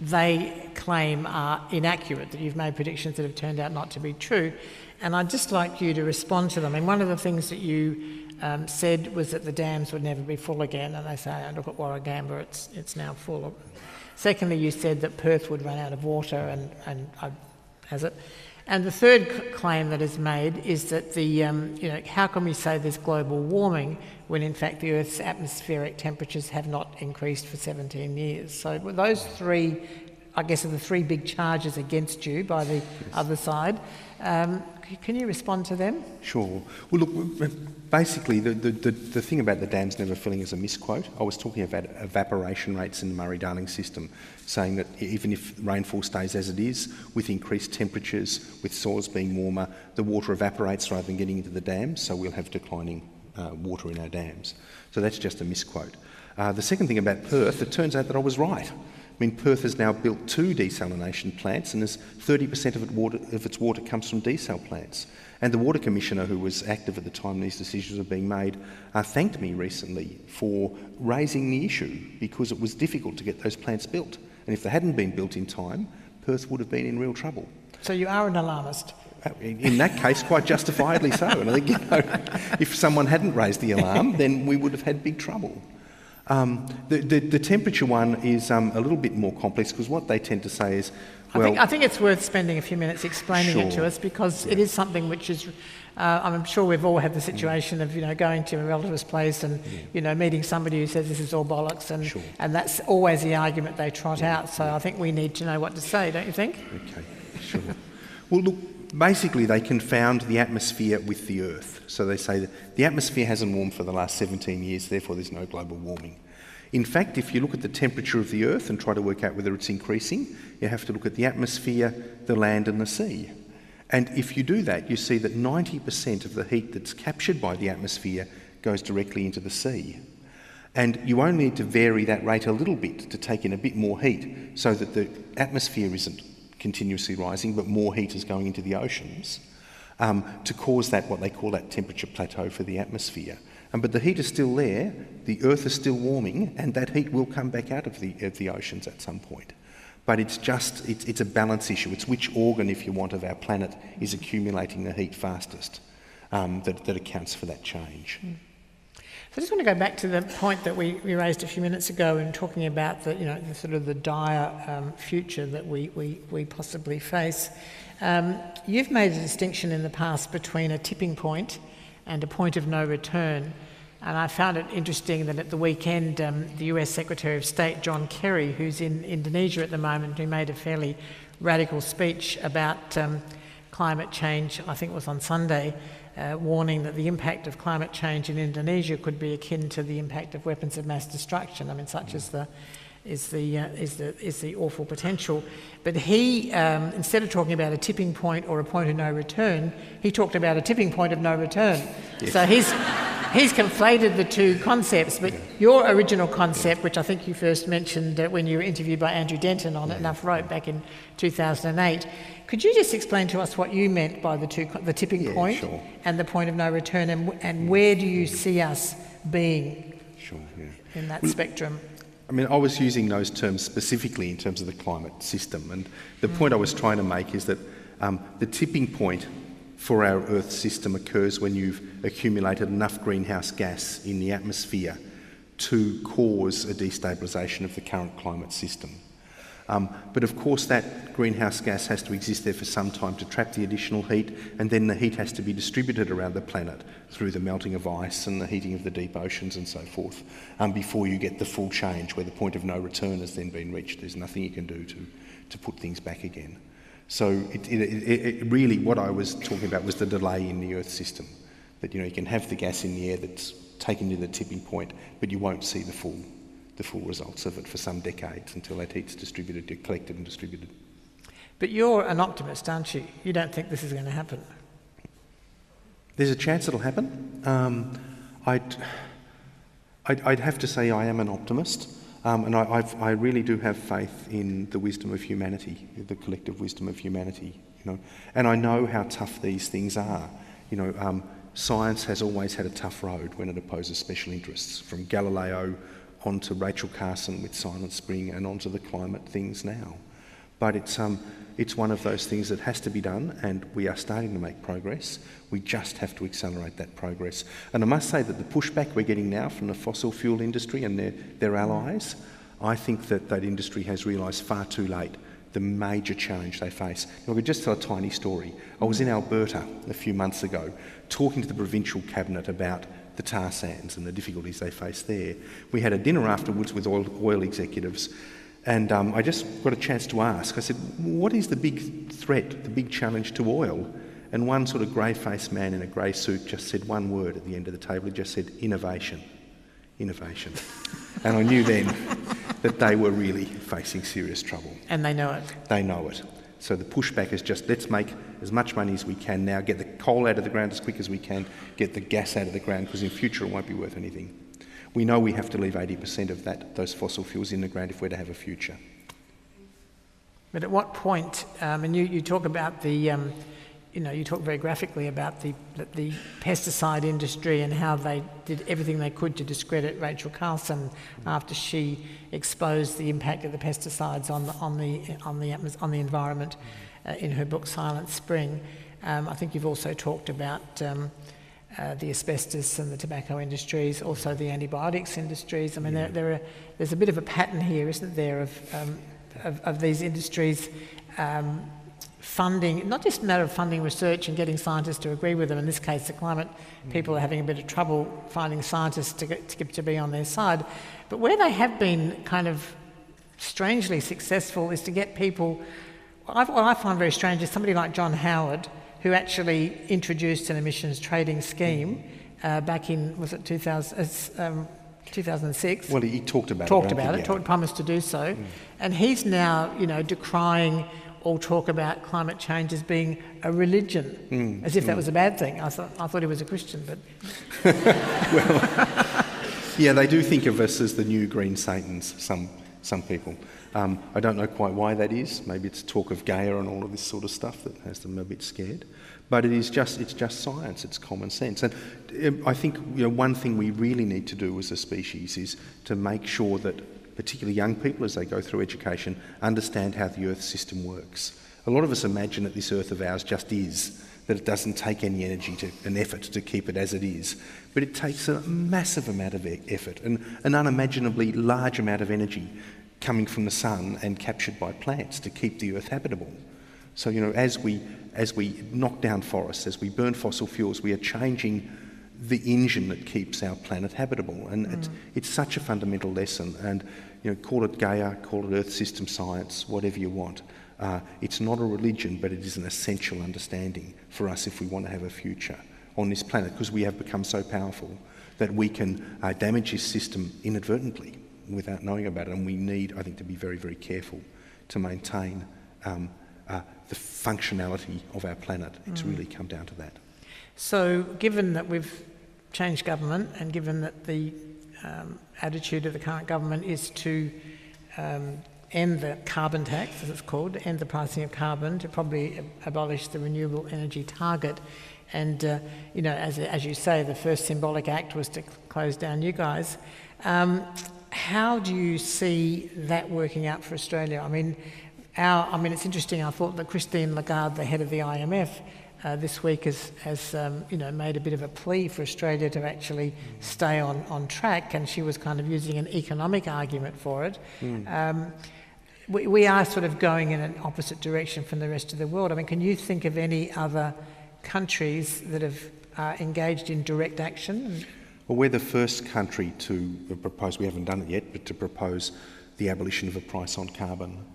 they claim are inaccurate, that you've made predictions that have turned out not to be true. And I'd just like you to respond to them. And one of the things that you said was that the dams would never be full again, and they say, look at Warragamba, it's now full. Secondly, you said that Perth would run out of water, and has it? And the third claim that is made is that how can we say there's global warming when in fact the Earth's atmospheric temperatures have not increased for 17 years? So those 3 I guess, are the three big charges against you by the other side. Can you respond to them? Sure. Well, look, basically, the thing about the dams never filling is a misquote. I was talking about evaporation rates in the Murray-Darling system, saying that even if rainfall stays as it is, with increased temperatures, with soils being warmer, the water evaporates rather than getting into the dams, so we'll have declining water in our dams. So that's just a misquote. The second thing about Perth, it turns out that I was right. I mean, Perth has now built 2 desalination plants, and 30% of its water comes from desal plants. And the Water Commissioner, who was active at the time these decisions were being made, thanked me recently for raising the issue, because it was difficult to get those plants built. And if they hadn't been built in time, Perth would have been in real trouble. So you are an alarmist? In that case, quite justifiably so. And I think, if someone hadn't raised the alarm, then we would have had big trouble. The temperature one is a little bit more complex, because what they tend to say is, well... I think it's worth spending a few minutes explaining it to us, because it is something which is... I'm sure we've all had the situation of, going to a relative's place and, meeting somebody who says this is all bollocks, and that's always the argument they trot out. So I think we need to know what to say, don't you think? Okay, sure. Well, look, basically they confound the atmosphere with the Earth. So they say that the atmosphere hasn't warmed for the last 17 years, therefore there's no global warming. In fact, if you look at the temperature of the Earth and try to work out whether it's increasing, you have to look at the atmosphere, the land and the sea. And if you do that, you see that 90% of the heat that's captured by the atmosphere goes directly into the sea. And you only need to vary that rate a little bit to take in a bit more heat, so that the atmosphere isn't continuously rising, but more heat is going into the oceans, to cause that, what they call that temperature plateau for the atmosphere. But the heat is still there, the Earth is still warming, and that heat will come back out of the oceans at some point. But it's a balance issue. It's which organ, if you want, of our planet is accumulating the heat fastest that accounts for that change. So I just want to go back to the point that we raised a few minutes ago in talking about the sort of the dire future that we possibly face. You've made a distinction in the past between a tipping point and a point of no return. And I found it interesting that at the weekend, the US Secretary of State, John Kerry, who's in Indonesia at the moment, who made a fairly radical speech about climate change, I think it was on Sunday, warning that the impact of climate change in Indonesia could be akin to the impact of weapons of mass destruction. I mean, such as is the awful potential. But he, instead of talking about a tipping point or a point of no return, he talked about a tipping point of no return. Yes. So he's conflated the two concepts. But your original concept, which I think you first mentioned when you were interviewed by Andrew Denton on Enough Rope back in 2008, could you just explain to us what you meant by the tipping point and the point of no return, and where do you see us being in that spectrum? I mean, I was using those terms specifically in terms of the climate system, and the point I was trying to make is that the tipping point for our Earth system occurs when you've accumulated enough greenhouse gas in the atmosphere to cause a destabilisation of the current climate system. But of course that greenhouse gas has to exist there for some time to trap the additional heat, and then the heat has to be distributed around the planet through the melting of ice and the heating of the deep oceans and so forth, before you get the full change where the point of no return has then been reached. There's nothing you can do to put things back again. So it really, what I was talking about was the delay in the Earth system, that you can have the gas in the air that's taken to the tipping point, but you won't see the full results of it for some decades until that heat's collected and distributed. But you're an optimist, aren't you? You don't think this is going to happen? There's a chance it'll happen. I'd have to say I am an optimist, and I really do have faith in the wisdom of humanity, the collective wisdom of humanity. And I know how tough these things are. Science has always had a tough road when it opposes special interests, from Galileo on to Rachel Carson with Silent Spring and on to the climate things now. But it's one of those things that has to be done, and we are starting to make progress. We just have to accelerate that progress. And I must say that the pushback we're getting now from the fossil fuel industry and their allies, I think that industry has realised far too late the major challenge they face. I could just tell a tiny story. I was in Alberta a few months ago talking to the provincial cabinet about the tar sands and the difficulties they face there. We had a dinner afterwards with oil executives, And I just got a chance to ask, I said, what is the big threat, the big challenge to oil? And one sort of grey-faced man in a grey suit just said one word at the end of the table. He just said, innovation. Innovation. And I knew then that they were really facing serious trouble. And they know it. They know it. So the pushback is just, let's make as much money as we can now, get the coal out of the ground as quick as we can, get the gas out of the ground, because in future it won't be worth anything. We know we have to leave 80% of those fossil fuels in the ground if we're to have a future. But at what point, and you talk about the, you talk very graphically about the pesticide industry and how they did everything they could to discredit Rachel Carson after she exposed the impact of the pesticides on the environment in her book Silent Spring. I think you've also talked about the asbestos and the tobacco industries, also the antibiotics industries. I mean, there's a bit of a pattern here, isn't there, of these industries funding, not just a matter of funding research and getting scientists to agree with them. In this case, the climate people are having a bit of trouble finding scientists to be on their side. But where they have been kind of strangely successful is to get people. What I find very strange is somebody like John Howard, who actually introduced an emissions trading scheme back in, was it 2006? Well, he talked about it, promised to do so. And he's now, decrying all talk about climate change as being a religion, as if that was a bad thing. I thought he was a Christian, but... Well, yeah, they do think of us as the new green Satans, some people. I don't know quite why that is. Maybe it's talk of Gaia and all of this sort of stuff that has them a bit scared. But it's just science, it's common sense. And I think one thing we really need to do as a species is to make sure that particularly young people, as they go through education, understand how the Earth system works. A lot of us imagine that this Earth of ours just is, that it doesn't take any energy an effort to keep it as it is. But it takes a massive amount of effort and an unimaginably large amount of energy coming from the sun and captured by plants to keep the Earth habitable. So, as we knock down forests, as we burn fossil fuels, we are changing the engine that keeps our planet habitable. And it's such a fundamental lesson. And, call it Gaia, call it Earth system science, whatever you want. It's not a religion, but it is an essential understanding for us if we want to have a future on this planet, because we have become so powerful that we can damage this system inadvertently without knowing about it. And we need, I think, to be very, very careful to maintain the functionality of our planet. It's really come down to that. So given that we've changed government and given that the attitude of the current government is to end the carbon tax, as it's called, end the pricing of carbon, to probably abolish the renewable energy target, and as you say, the first symbolic act was to close down you guys. How do you see that working out for Australia? I mean, it's interesting. I thought that Christine Lagarde, the head of the IMF, this week has made a bit of a plea for Australia to actually stay on track, and she was kind of using an economic argument for it. We are sort of going in an opposite direction from the rest of the world. I mean, can you think of any other countries that have engaged in direct action? Well, we're the first country to propose, we haven't done it yet, but to propose the abolition of a price on carbon.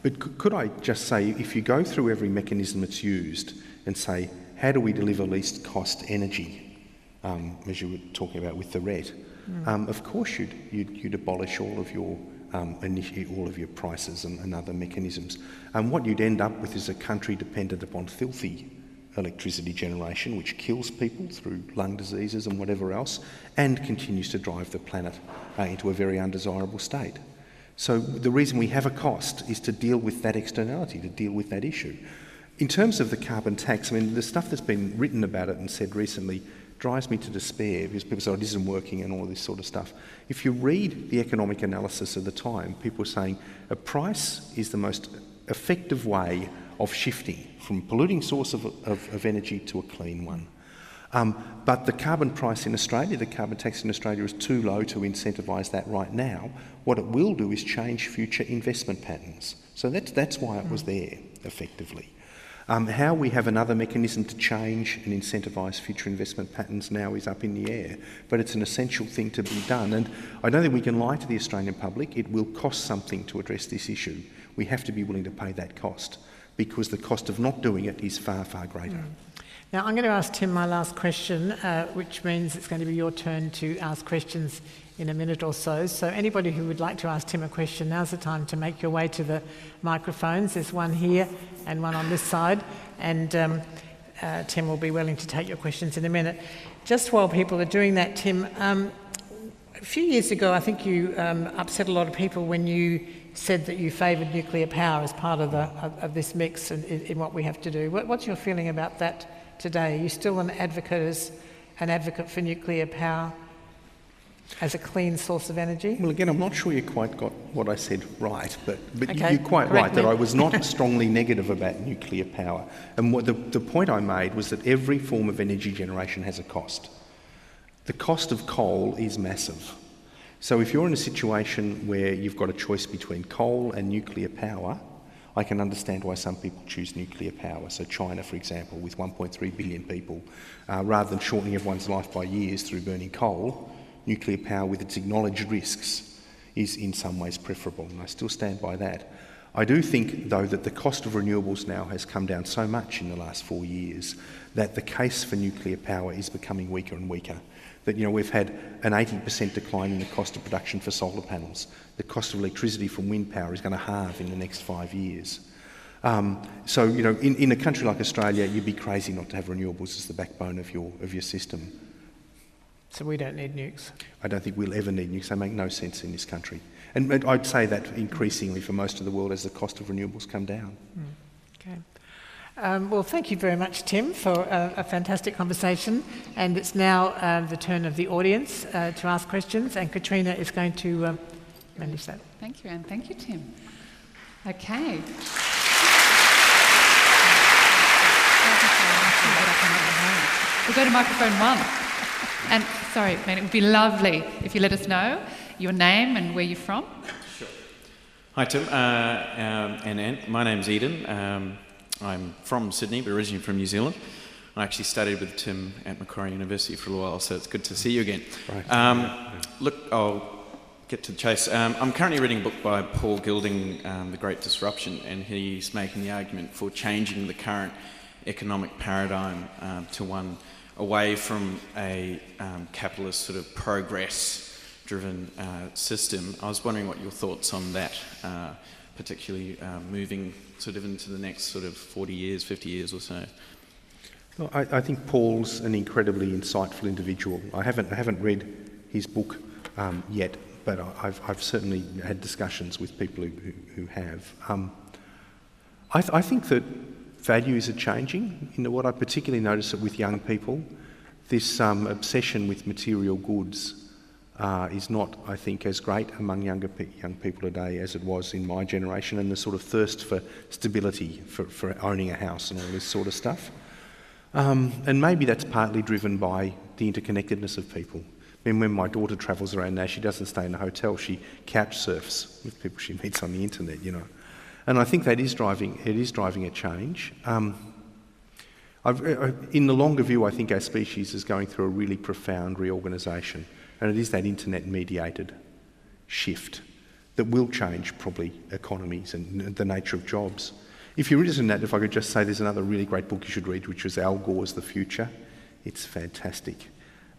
But could I just say, if you go through every mechanism that's used and say, how do we deliver least cost energy, as you were talking about with the RET, of course you'd abolish all of your prices and other mechanisms. What you'd end up with is a country dependent upon filthy electricity generation, which kills people through lung diseases and whatever else, and continues to drive the planet into a very undesirable state. So the reason we have a cost is to deal with that externality, to deal with that issue. In terms of the carbon tax, I mean, the stuff that's been written about it and said recently drives me to despair, because people say, it isn't working and all this sort of stuff. If you read the economic analysis of the time, people are saying a price is the most effective way of shifting from a polluting source of energy to a clean one. But the carbon price in Australia, the carbon tax in Australia is too low to incentivise that right now. What it will do is change future investment patterns. So that's why it was there, effectively. How we have another mechanism to change and incentivise future investment patterns now is up in the air, but it's an essential thing to be done. And I don't think we can lie to the Australian public. It will cost something to address this issue. We have to be willing to pay that cost, because the cost of not doing it is far, far greater. Now, I'm going to ask Tim my last question, which means it's going to be your turn to ask questions in a minute or so. So anybody who would like to ask Tim a question, now's the time to make your way to the microphones. There's one here and one on this side, and Tim will be willing to take your questions in a minute. Just while people are doing that, Tim, a few years ago, I think you upset a lot of people when you said that you favoured nuclear power as part of this mix in what we have to do. What's your feeling about that today? Are you still an advocate for nuclear power as a clean source of energy? Well, again, I'm not sure you quite got what I said right, but Okay, you're quite correct right me. that I was not strongly negative about nuclear power. And what the point I made was that every form of energy generation has a cost. The cost of coal is massive. So if you're in a situation where you've got a choice between coal and nuclear power, I can understand why some people choose nuclear power. So China, for example, with 1.3 billion people, rather than shortening everyone's life by years through burning coal, nuclear power with its acknowledged risks is in some ways preferable, and I still stand by that. I do think, though, that the cost of renewables now has come down so much in the last 4 years that the case for nuclear power is becoming weaker and weaker. That, we've had an 80% decline in the cost of production for solar panels. The cost of electricity from wind power is going to halve in the next 5 years. So, in a country like Australia, you'd be crazy not to have renewables as the backbone of your system. So we don't need nukes? I don't think we'll ever need nukes. They make no sense in this country. And I'd say that increasingly for most of the world as the cost of renewables come down. Okay. Well, thank you very much, Tim, for a fantastic conversation. And it's now the turn of the audience to ask questions, and Katrina is going to manage that. Thank you, Anne. Thank you, Tim. Okay. We'll go to microphone 1. And sorry, man, it would be lovely if you let us know your name and where you're from. Sure. Hi, Tim and Anne. My name's Eden. I'm from Sydney, but originally from New Zealand. I actually studied with Tim at Macquarie University for a while, so it's good to see you again. Right. Look, I'll get to the chase. I'm currently reading a book by Paul Gilding, The Great Disruption, and he's making the argument for changing the current economic paradigm to one away from a capitalist sort of progress-driven system. I was wondering what your thoughts on that, particularly moving sort of into the next sort of 40 years, 50 years or so. Well, I think Paul's an incredibly insightful individual. I haven't read his book yet, but I've certainly had discussions with people who have. I think that values are changing. What I particularly notice it with young people, this obsession with material goods is not, I think, as great among young people today as it was in my generation, and the sort of thirst for stability, for owning a house and all this sort of stuff. And maybe that's partly driven by the interconnectedness of people. I mean, when my daughter travels around now, she doesn't stay in a hotel, she couch surfs with people she meets on the internet, And I think that is driving a change. In the longer view, I think our species is going through a really profound reorganisation, and it is that internet-mediated shift that will change probably economies and the nature of jobs. If you're interested in that, if I could just say there's another really great book you should read, which is Al Gore's The Future. It's fantastic.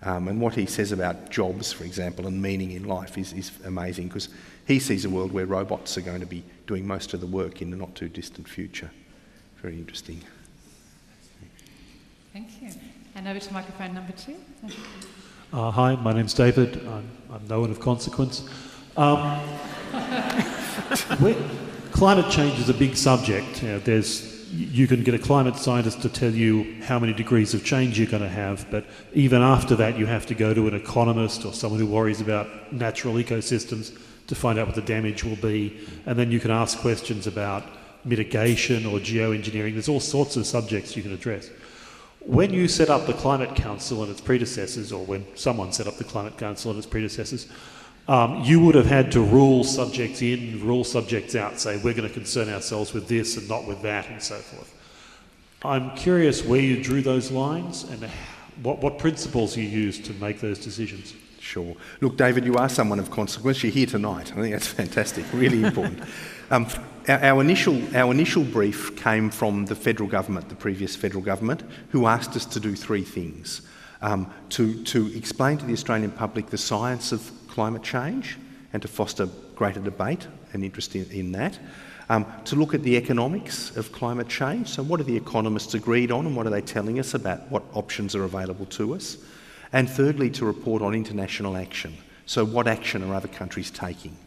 And what he says about jobs, for example, and meaning in life is amazing, because he sees a world where robots are going to be doing most of the work in the not too distant future. Very interesting. Thank you. And over to microphone number 2. Hi, my name's David. I'm no one of consequence. Climate change is a big subject. You can get a climate scientist to tell you how many degrees of change you're going to have, but even after that you have to go to an economist or someone who worries about natural ecosystems to find out what the damage will be, and then you can ask questions about mitigation or geoengineering. There's all sorts of subjects you can address. When you set up the Climate Council and its predecessors, or when someone set up the Climate Council and its predecessors, you would have had to rule subjects in, rule subjects out, say we're going to concern ourselves with this and not with that and so forth. I'm curious where you drew those lines and what principles you used to make those decisions. Sure. Look, David, you are someone of consequence. You're here tonight. I think that's fantastic, really important. Our initial brief came from the federal government, the previous federal government, who asked us to do three things. To explain to the Australian public the science of climate change and to foster greater debate and interest in that. To look at the economics of climate change. So what are the economists agreed on and what are they telling us about what options are available to us? And thirdly, to report on international action. So what action are other countries taking?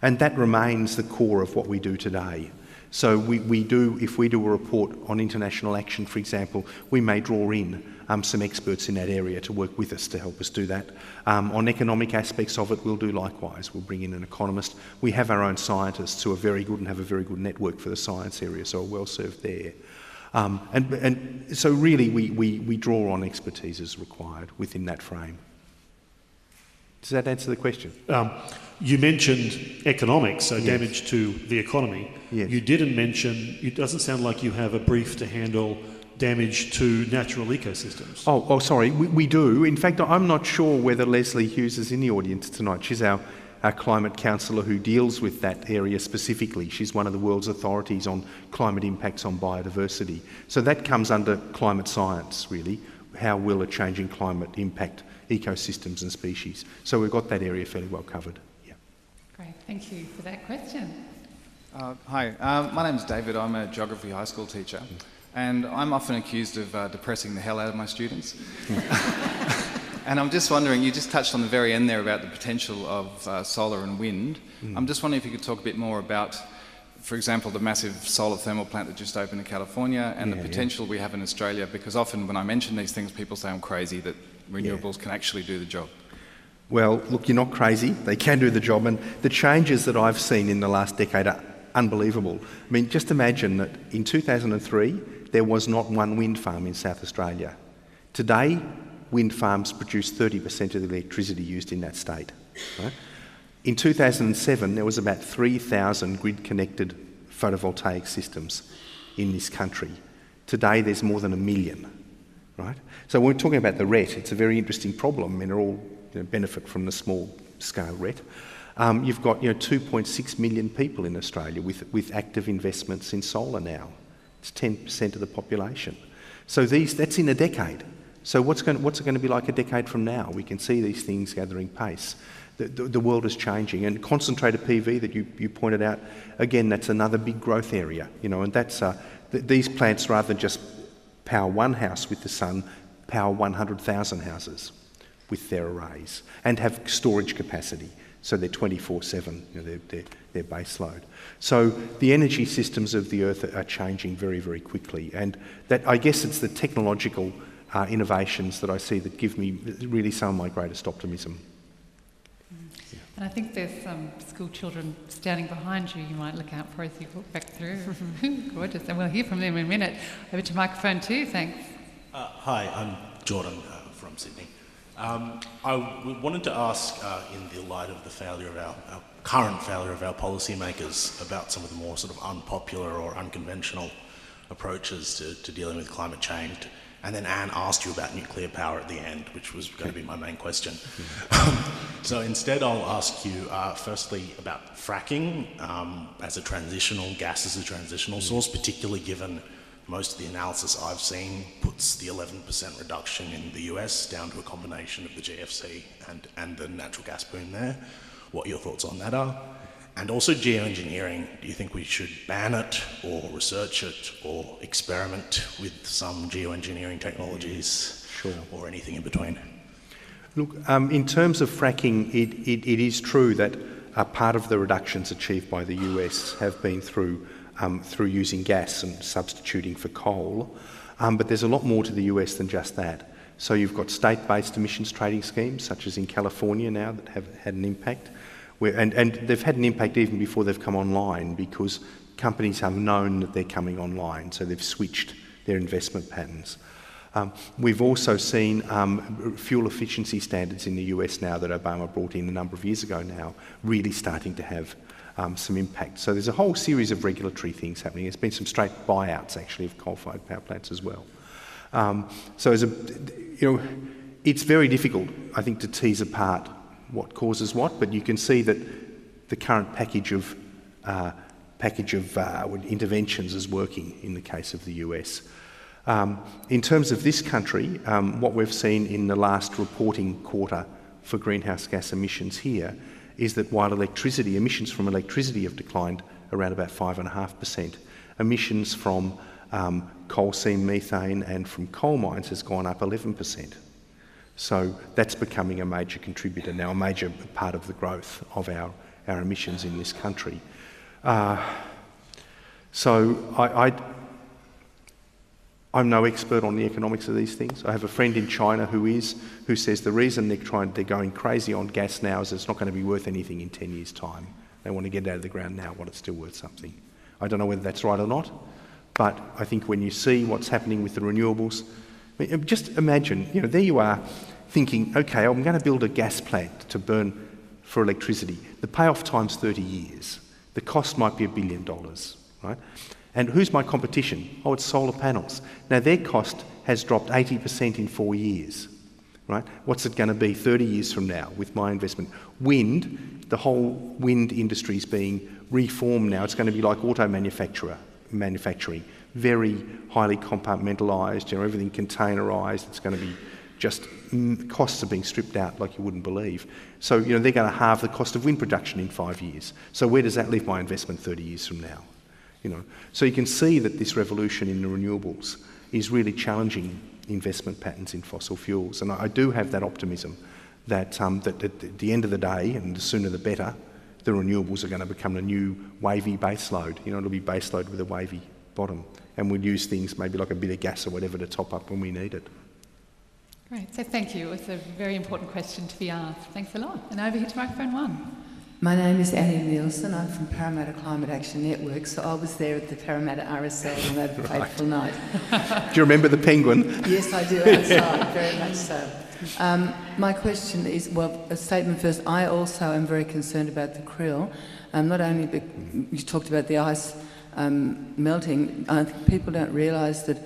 And that remains the core of what we do today. So if we do a report on international action, for example, we may draw in some experts in that area to work with us to help us do that. On economic aspects of it, we'll do likewise. We'll bring in an economist. We have our own scientists who are very good and have a very good network for the science area, so are well served there. And so really we draw on expertise as required within that frame. Does that answer the question? You mentioned economics, so damage to the economy. Yes. You didn't mention, it doesn't sound like you have a brief to handle damage to natural ecosystems. Oh, sorry, we do. In fact, I'm not sure whether Leslie Hughes is in the audience tonight. She's our climate councillor who deals with that area specifically. She's one of the world's authorities on climate impacts on biodiversity. So that comes under climate science, really. How will a changing climate impact ecosystems and species? So we've got that area fairly well covered. Yeah. Great, thank you for that question. Hi, my name's David. I'm a geography high school teacher, and I'm often accused of depressing the hell out of my students. And I'm just wondering, you just touched on the very end there about the potential of solar and wind. I'm just wondering if you could talk a bit more about, for example, the massive solar thermal plant that just opened in California and the potential we have in Australia, because often when I mention these things, people say I'm crazy, that renewables can actually do the job. Well, look, you're not crazy. They can do the job, and the changes that I've seen in the last decade are unbelievable. I mean, just imagine that in 2003, there was not one wind farm in South Australia. Today, wind farms produce 30% of the electricity used in that state. Right? In 2007, there was about 3,000 grid-connected photovoltaic systems in this country. Today, there's more than 1 million. Right? So when we're talking about the RET, it's a very interesting problem. I mean, they're all benefit from the small-scale RET. You've got 2.6 million people in Australia with active investments in solar now. It's 10% of the population. So that's in a decade. So what's it going to be like a decade from now? We can see these things gathering pace. The world is changing, and concentrated PV that you pointed out, again, that's another big growth area. And that's these plants, rather than just power one house with the sun, power 100,000 houses with their arrays and have storage capacity. So they're 24/7, their base load. So the energy systems of the Earth are changing very, very quickly, and that, I guess, it's the technological innovations that I see that give me really some of my greatest optimism. And I think there's some school children standing behind you might look out for as you walk back through. Gorgeous, and we'll hear from them in a minute. Over to microphone 2, thanks. Hi, I'm Jordan from Sydney. I wanted to ask, in the light of the failure of our current failure of our policymakers, about some of the more sort of unpopular or unconventional approaches to dealing with climate change. And then Anne asked you about nuclear power at the end, which was going to be my main question. So instead I'll ask you firstly about fracking as a transitional, gas as a transitional source, particularly given most of the analysis I've seen puts the 11% reduction in the US down to a combination of the GFC and the natural gas boom there. What your thoughts on that are? And also geoengineering, do you think we should ban it or research it or experiment with some geoengineering technologies? Sure. Or anything in between? Look, in terms of fracking, it is true that a part of the reductions achieved by the US have been through using gas and substituting for coal, but there's a lot more to the US than just that. So you've got state-based emissions trading schemes, such as in California now, that have had an impact. And they've had an impact even before they've come online, because companies have known that they're coming online, so they've switched their investment patterns. We've also seen fuel efficiency standards in the US now that Obama brought in a number of years ago now, really starting to have some impact. So there's a whole series of regulatory things happening. There's been some straight buyouts actually of coal-fired power plants as well. So it's very difficult, I think, to tease apart what causes what, but you can see that the current package of interventions is working in the case of the US. In terms of this country, what we've seen in the last reporting quarter for greenhouse gas emissions here is that while emissions from electricity have declined around about 5.5%, emissions from coal seam methane and from coal mines has gone up 11%. So that's becoming a major contributor now, a major part of the growth of our emissions in this country. I'm no expert on the economics of these things. I have a friend in China who says the reason they're going crazy on gas now is it's not going to be worth anything in 10 years' time. They want to get it out of the ground now while it's still worth something. I don't know whether that's right or not, but I think when you see what's happening with the renewables, just imagine, there you are thinking, okay, I'm going to build a gas plant to burn for electricity. The payoff time's 30 years. The cost might be $1 billion, right? And who's my competition? Oh, it's solar panels. Now, their cost has dropped 80% in 4 years, right? What's it going to be 30 years from now with my investment? Wind, the whole wind industry is being reformed now. It's going to be like auto manufacturing, very highly compartmentalised, everything containerised. It's going to be just costs are being stripped out like you wouldn't believe. So, they're going to halve the cost of wind production in 5 years. So where does that leave my investment 30 years from now? So you can see that this revolution in the renewables is really challenging investment patterns in fossil fuels. And I do have that optimism that at the end of the day, and the sooner the better, the renewables are going to become a new wavy baseload. It'll be baseload with a wavy bottom. And we'll use things maybe like a bit of gas or whatever to top up when we need it. Great, so thank you. It's a very important question to be asked. Thanks a lot. And over here to microphone 1. My name is Annie Nielsen. I'm from Parramatta Climate Action Network, so I was there at the Parramatta RSL on that fateful night. Do you remember the penguin? Yes, I do, outside, very much so. My question is, a statement first. I also am very concerned about the krill. Not only, you talked about the ice melting, I think people don't realise that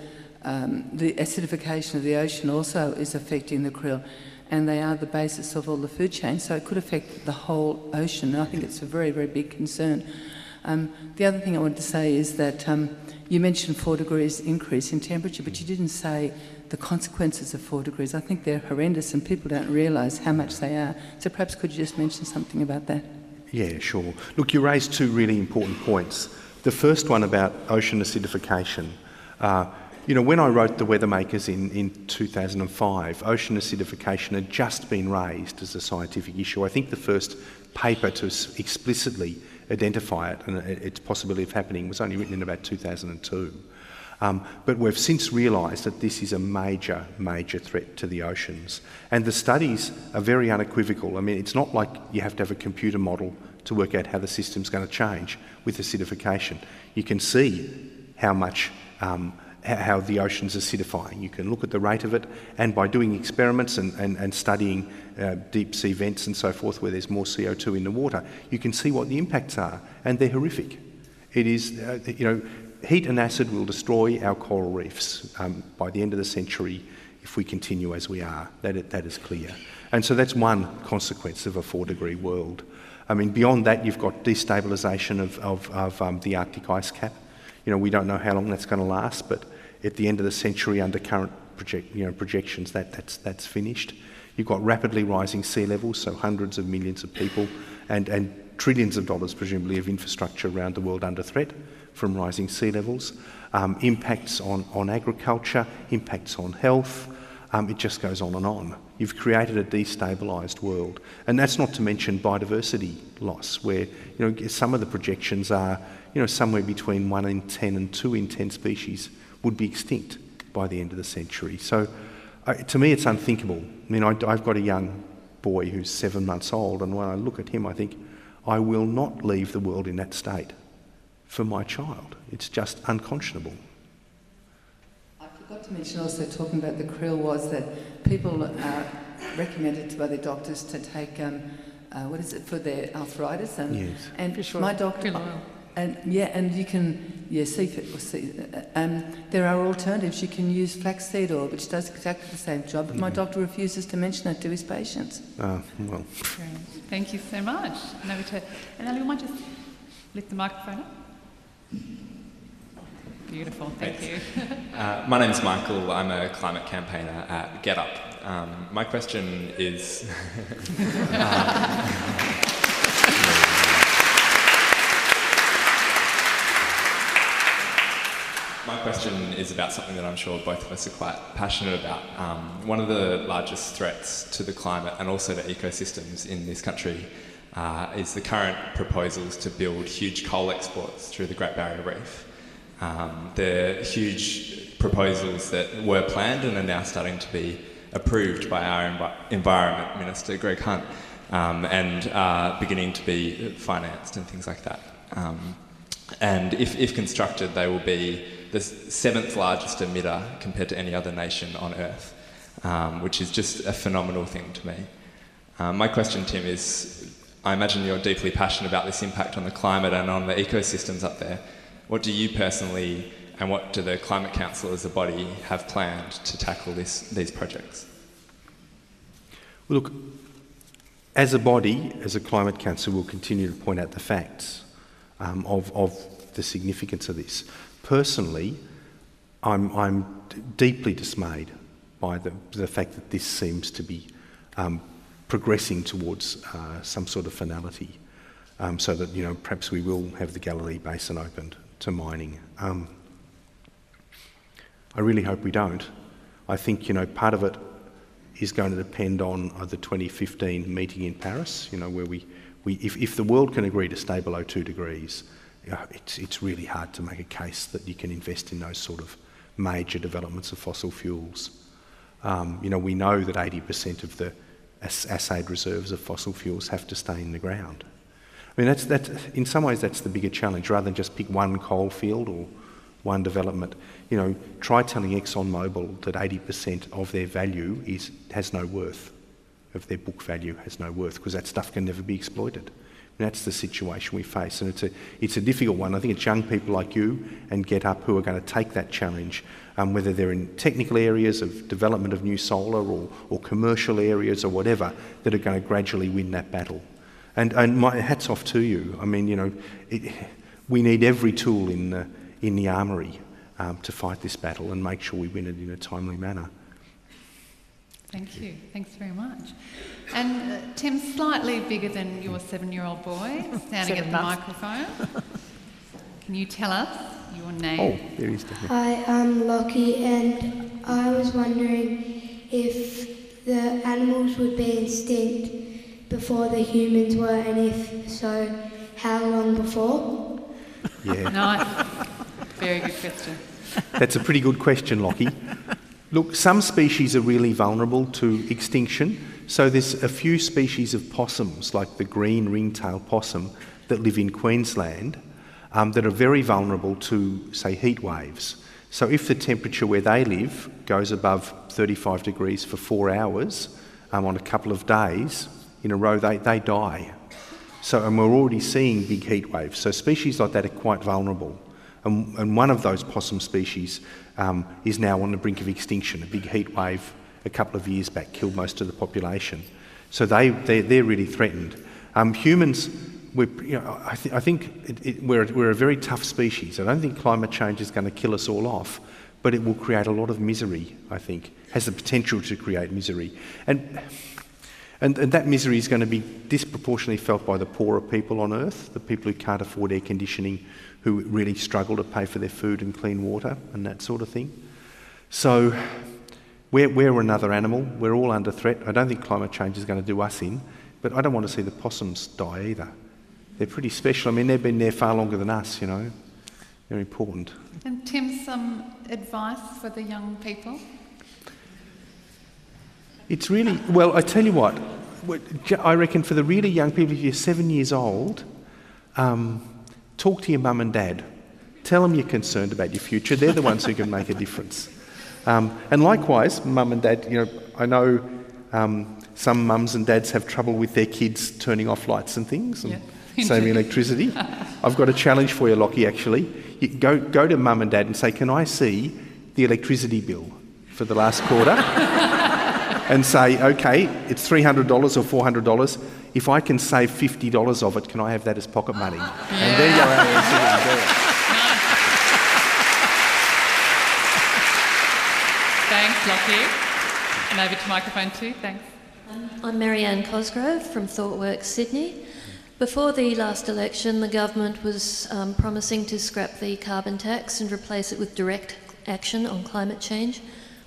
the acidification of the ocean also is affecting the krill. And they are the basis of all the food chain, so it could affect the whole ocean. And I think it's a very, very big concern. The other thing I wanted to say is that you mentioned 4 degrees increase in temperature, but you didn't say the consequences of 4 degrees. I think they're horrendous and people don't realise how much they are. So perhaps could you just mention something about that? Yeah, sure. Look, you raised 2 really important points. The first one about ocean acidification. When I wrote The Weathermakers in 2005, ocean acidification had just been raised as a scientific issue. I think the first paper to explicitly identify it and its possibility of happening was only written in about 2002. But we've since realised that this is a major, major threat to the oceans. And the studies are very unequivocal. I mean, it's not like you have to have a computer model to work out how the system's going to change with acidification. You can see how much how the ocean's acidifying. You can look at the rate of it, and by doing experiments and studying deep sea vents and so forth where there's more CO2 in the water, you can see what the impacts are, and they're horrific. It is, heat and acid will destroy our coral reefs by the end of the century if we continue as we are. That is clear. And so that's one consequence of a 4-degree world. I mean, beyond that, you've got destabilisation of the Arctic ice cap. We don't know how long that's going to last, but at the end of the century, under current projections, that's finished. You've got rapidly rising sea levels, so hundreds of millions of people and trillions of dollars, presumably, of infrastructure around the world under threat from rising sea levels. Impacts on agriculture, impacts on health. It just goes on and on. You've created a destabilised world. And that's not to mention biodiversity loss, where some of the projections are somewhere between 1 in 10 and 2 in 10 species would be extinct by the end of the century. So to me, it's unthinkable. I mean, I've got a young boy who's 7 months old, and when I look at him, I think, I will not leave the world in that state for my child. It's just unconscionable. I forgot to mention also, talking about the krill, was that people are recommended by their doctors to take what is it, for their arthritis. And, Yes. and Fish oil. my doctor... Krill oil. And you can, there are alternatives. You can use flaxseed oil, which does exactly the same job, but my doctor refuses to mention it to his patients. Well. Great. Thank you so much. And over to, and Ali, we might just lift the microphone up. Beautiful, thank you. My name's Michael. I'm a climate campaigner at GetUp. My question is... My question is about something that I'm sure both of us are quite passionate about. One of the largest threats to the climate and also to ecosystems in this country is the current proposals to build huge coal exports through the Great Barrier Reef. They're huge proposals that were planned and are now starting to be approved by our Environment Minister, Greg Hunt, and are beginning to be financed and things like that. And if constructed, they will be the 7th largest emitter compared to any other nation on Earth, which is just a phenomenal thing to me. My question, Tim, is, I imagine you're deeply passionate about this impact on the climate and on the ecosystems up there. What do you personally, and what do the Climate Council as a body have planned to tackle these projects? Well, look, as a body, as a Climate Council, we'll continue to point out the facts of the significance of this. Personally, I'm deeply dismayed by the fact that this seems to be progressing towards some sort of finality, so that, you know, perhaps we will have the Galilee Basin opened to mining. I really hope we don't. I think, you know, part of it is going to depend on the 2015 meeting in Paris, you know, where if the world can agree to stay below 2 degrees, it's really hard to make a case that you can invest in those sort of major developments of fossil fuels. You know, we know that 80% of the assayed reserves of fossil fuels have to stay in the ground. I mean, that's in some ways that's the bigger challenge. Rather than just pick one coal field or one development, you know, try telling ExxonMobil that 80% of their value has no worth, of their book value has no worth, because that stuff can never be exploited. And that's the situation we face, and it's a difficult one. I think it's young people like you and GetUp who are going to take that challenge, whether they're in technical areas of development of new solar or commercial areas or whatever, that are going to gradually win that battle. And my hats off to you. I mean, you know, we need every tool in the armoury to fight this battle and make sure we win it in a timely manner. Thank you. Thanks very much. And Tim, slightly bigger than your 7-year-old boy, standing at the microphone. Can you tell us your name? Oh, there he is. Hi, I'm Lockie, and I was wondering if the animals would be extinct before the humans were, and if so, how long before? Yeah. Nice. Very good question. That's a pretty good question, Lockie. Look, some species are really vulnerable to extinction. So there's a few species of possums, like the green ringtail possum, that live in Queensland, that are very vulnerable to, say, heat waves. So if the temperature where they live goes above 35 degrees for 4 hours on a couple of days in a row, they die. So, and we're already seeing big heat waves. So species like that are quite vulnerable. And one of those possum species is now on the brink of extinction. A big heat wave a couple of years back killed most of the population. So they're really threatened. Humans, I think we're a very tough species. I don't think climate change is going to kill us all off, but it will create a lot of misery, I think. Has the potential to create misery. And that misery is going to be disproportionately felt by the poorer people on Earth, the people who can't afford air conditioning, who really struggle to pay for their food and clean water and that sort of thing. So we're another animal. We're all under threat. I don't think climate change is going to do us in, but I don't want to see the possums die either. They're pretty special. I mean, they've been there far longer than us, you know. They're important. And Tim, some advice for the young people? It's really, well, I tell you what, I reckon for the really young people, if you're 7 years old, talk to your mum and dad. Tell them you're concerned about your future. They're the ones who can make a difference. And likewise, mum and dad, you know, I know Some mums and dads have trouble with their kids turning off lights and things and saving electricity. I've got a challenge for you, Lockie, actually. You go to mum and dad and say, can I see the electricity bill for the last quarter? And say, okay, it's $300 or $400. If I can save $50 of it, can I have that as pocket money? And then go out there and sit and do it. Thanks, Lockie. And over to microphone 2, thanks. I'm Marianne Cosgrove from ThoughtWorks, Sydney. Before the last election, the government was promising to scrap the carbon tax and replace it with direct action on climate change.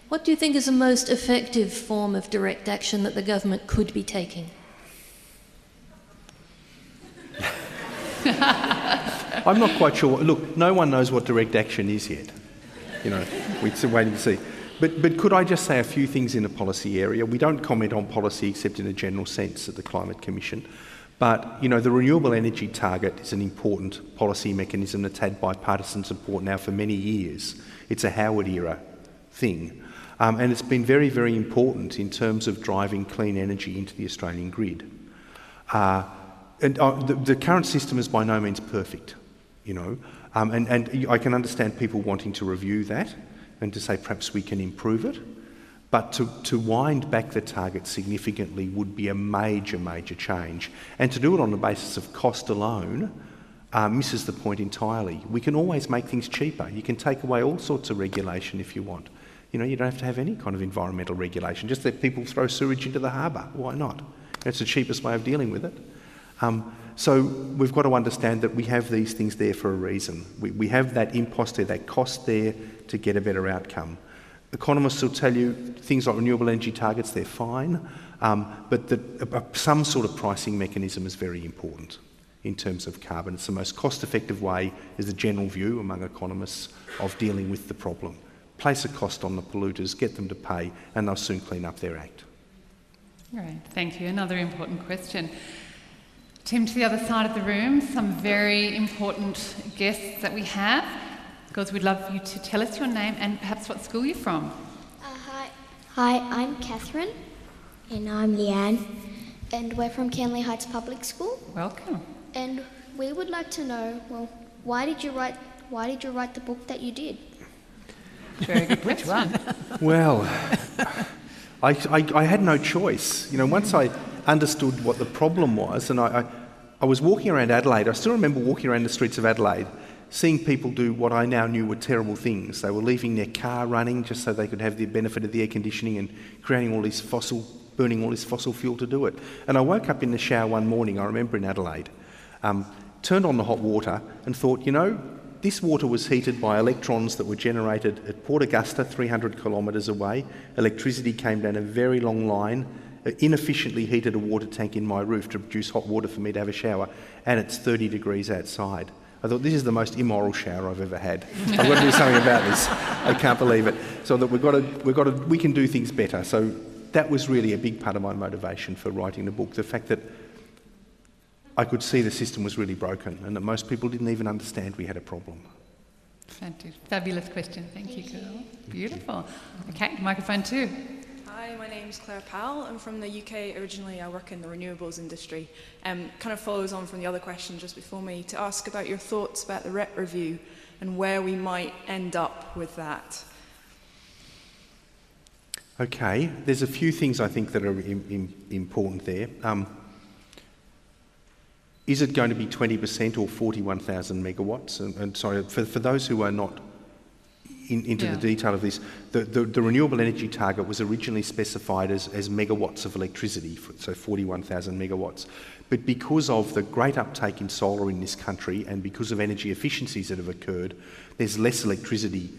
What do you think is the most effective form of direct action that the government could be taking? I'm not quite sure. Look, no one knows what direct action is yet. You know, we're still waiting to see. But could I just say a few things in the policy area? We don't comment on policy except in a general sense at the Climate Commission. But, you know, the renewable energy target is an important policy mechanism that's had bipartisan support now for many years. It's a Howard-era thing. And it's been very, very important in terms of driving clean energy into the Australian grid. The current system is by no means perfect, you know, and I can understand people wanting to review that and to say perhaps we can improve it, but to wind back the target significantly would be a major, major change. And to do it on the basis of cost alone misses the point entirely. We can always make things cheaper. You can take away all sorts of regulation if you want. You know, you don't have to have any kind of environmental regulation. Just let people throw sewage into the harbour. Why not? That's the cheapest way of dealing with it. So we've got to understand that we have these things there for a reason. We have that impost there, that cost there to get a better outcome. Economists will tell you things like renewable energy targets, they're fine, but some sort of pricing mechanism is very important in terms of carbon. It's the most cost-effective way, is the general view among economists, of dealing with the problem. Place a cost on the polluters, get them to pay, and they'll soon clean up their act. Great, thank you. Another important question. Tim, to the other side of the room, some very important guests that we have. Girls, we'd love you to tell us your name and perhaps what school you're from. Hi, I'm Catherine. And I'm Leanne. And we're from Canley Heights Public School. Welcome. And we would like to know, well, why did you write the book that you did? Very good question. Which one? Well, I had no choice. You know, once I understood what the problem was, and I was walking around Adelaide. I still remember walking around the streets of Adelaide, seeing people do what I now knew were terrible things. They were leaving their car running just so they could have the benefit of the air conditioning and burning all this fossil fuel to do it. And I woke up in the shower one morning, I remember in Adelaide, turned on the hot water and thought, you know, this water was heated by electrons that were generated at Port Augusta, 300 kilometres away. Electricity came down a very long line, inefficiently heated a water tank in my roof to produce hot water for me to have a shower, and it's 30 degrees outside. I thought, this is the most immoral shower I've ever had. I've got to do something about this. I can't believe it. So that we can do things better. So that was really a big part of my motivation for writing the book, the fact that I could see the system was really broken and that most people didn't even understand we had a problem. Fantastic. Fabulous question. Thank you, girl. Beautiful. Okay, microphone 2. Hi, my name's Claire Powell. I'm from the UK. Originally, I work in the renewables industry. Kind of follows on from the other question just before me to ask about your thoughts about the RET review and where we might end up with that. Okay, there's a few things I think that are important there. Is it going to be 20% or 41,000 megawatts? And sorry, for those who are not into the detail of this, the renewable energy target was originally specified as megawatts of electricity, so 41,000 megawatts. But because of the great uptake in solar in this country and because of energy efficiencies that have occurred, there's less electricity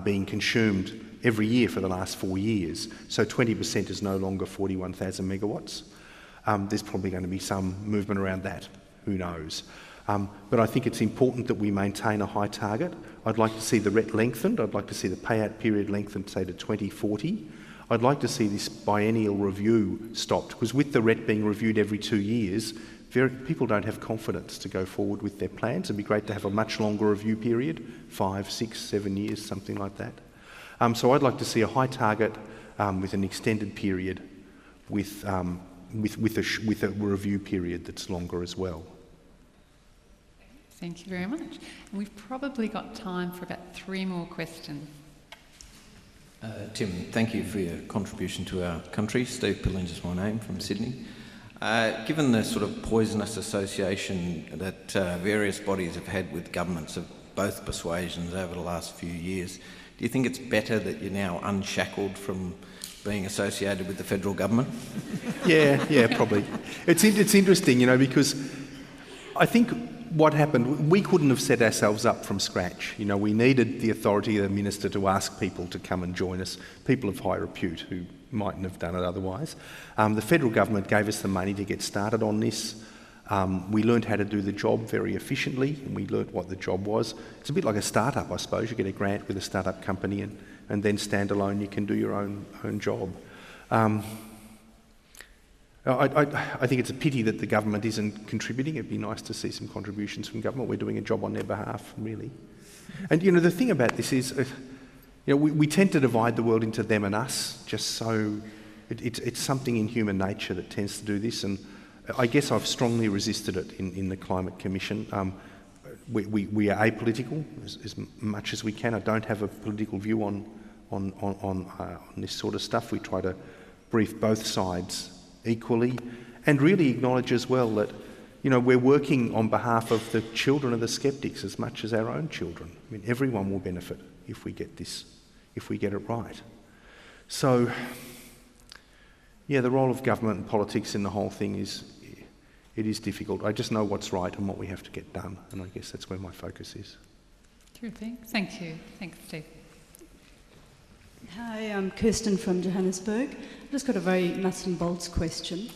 being consumed every year for the last 4 years. So 20% is no longer 41,000 megawatts. There's probably going to be some movement around that. Who knows? But I think it's important that we maintain a high target. I'd like to see the RET lengthened. I'd like to see the payout period lengthened, say, to 2040. I'd like to see this biennial review stopped, because with the RET being reviewed every 2 years, people don't have confidence to go forward with their plans. It'd be great to have a much longer review period, 5, 6, 7 years, something like that. So I'd like to see a high target with an extended period with a review period that's longer as well. Thank you very much. And we've probably got time for about 3 more questions. Tim, thank you for your contribution to our country. Steve Pillinge is my name, from Sydney. Given the sort of poisonous association that various bodies have had with governments of both persuasions over the last few years, do you think it's better that you're now unshackled from being associated with the federal government? Yeah, probably. It's interesting, because I think what happened, we couldn't have set ourselves up from scratch. We needed the authority of the minister to ask people to come and join us, people of high repute who mightn't have done it otherwise. The federal government gave us the money to get started on this. We learned how to do the job very efficiently, and we learnt what the job was. It's a bit like a startup, I suppose. You get a grant with a startup company, and then stand alone, you can do your own job. I think it's a pity that the government isn't contributing. It'd be nice to see some contributions from government. We're doing a job on their behalf, really. And, the thing about this is, we tend to divide the world into them and us, just so it's something in human nature that tends to do this, and I guess I've strongly resisted it in the Climate Commission. We are apolitical as much as we can. I don't have a political view on this sort of stuff. We try to brief both sides equally, and really acknowledge as well that we're working on behalf of the children of the skeptics as much as our own children. I mean, everyone will benefit if we get it right. So, yeah, the role of government and politics in the whole thing is difficult. I just know what's right and what we have to get done, and I guess that's where my focus is. Terrific. Thank you. Thanks, Steve. Hi, I'm Kirsten from Johannesburg. I've just got a very nuts and bolts question.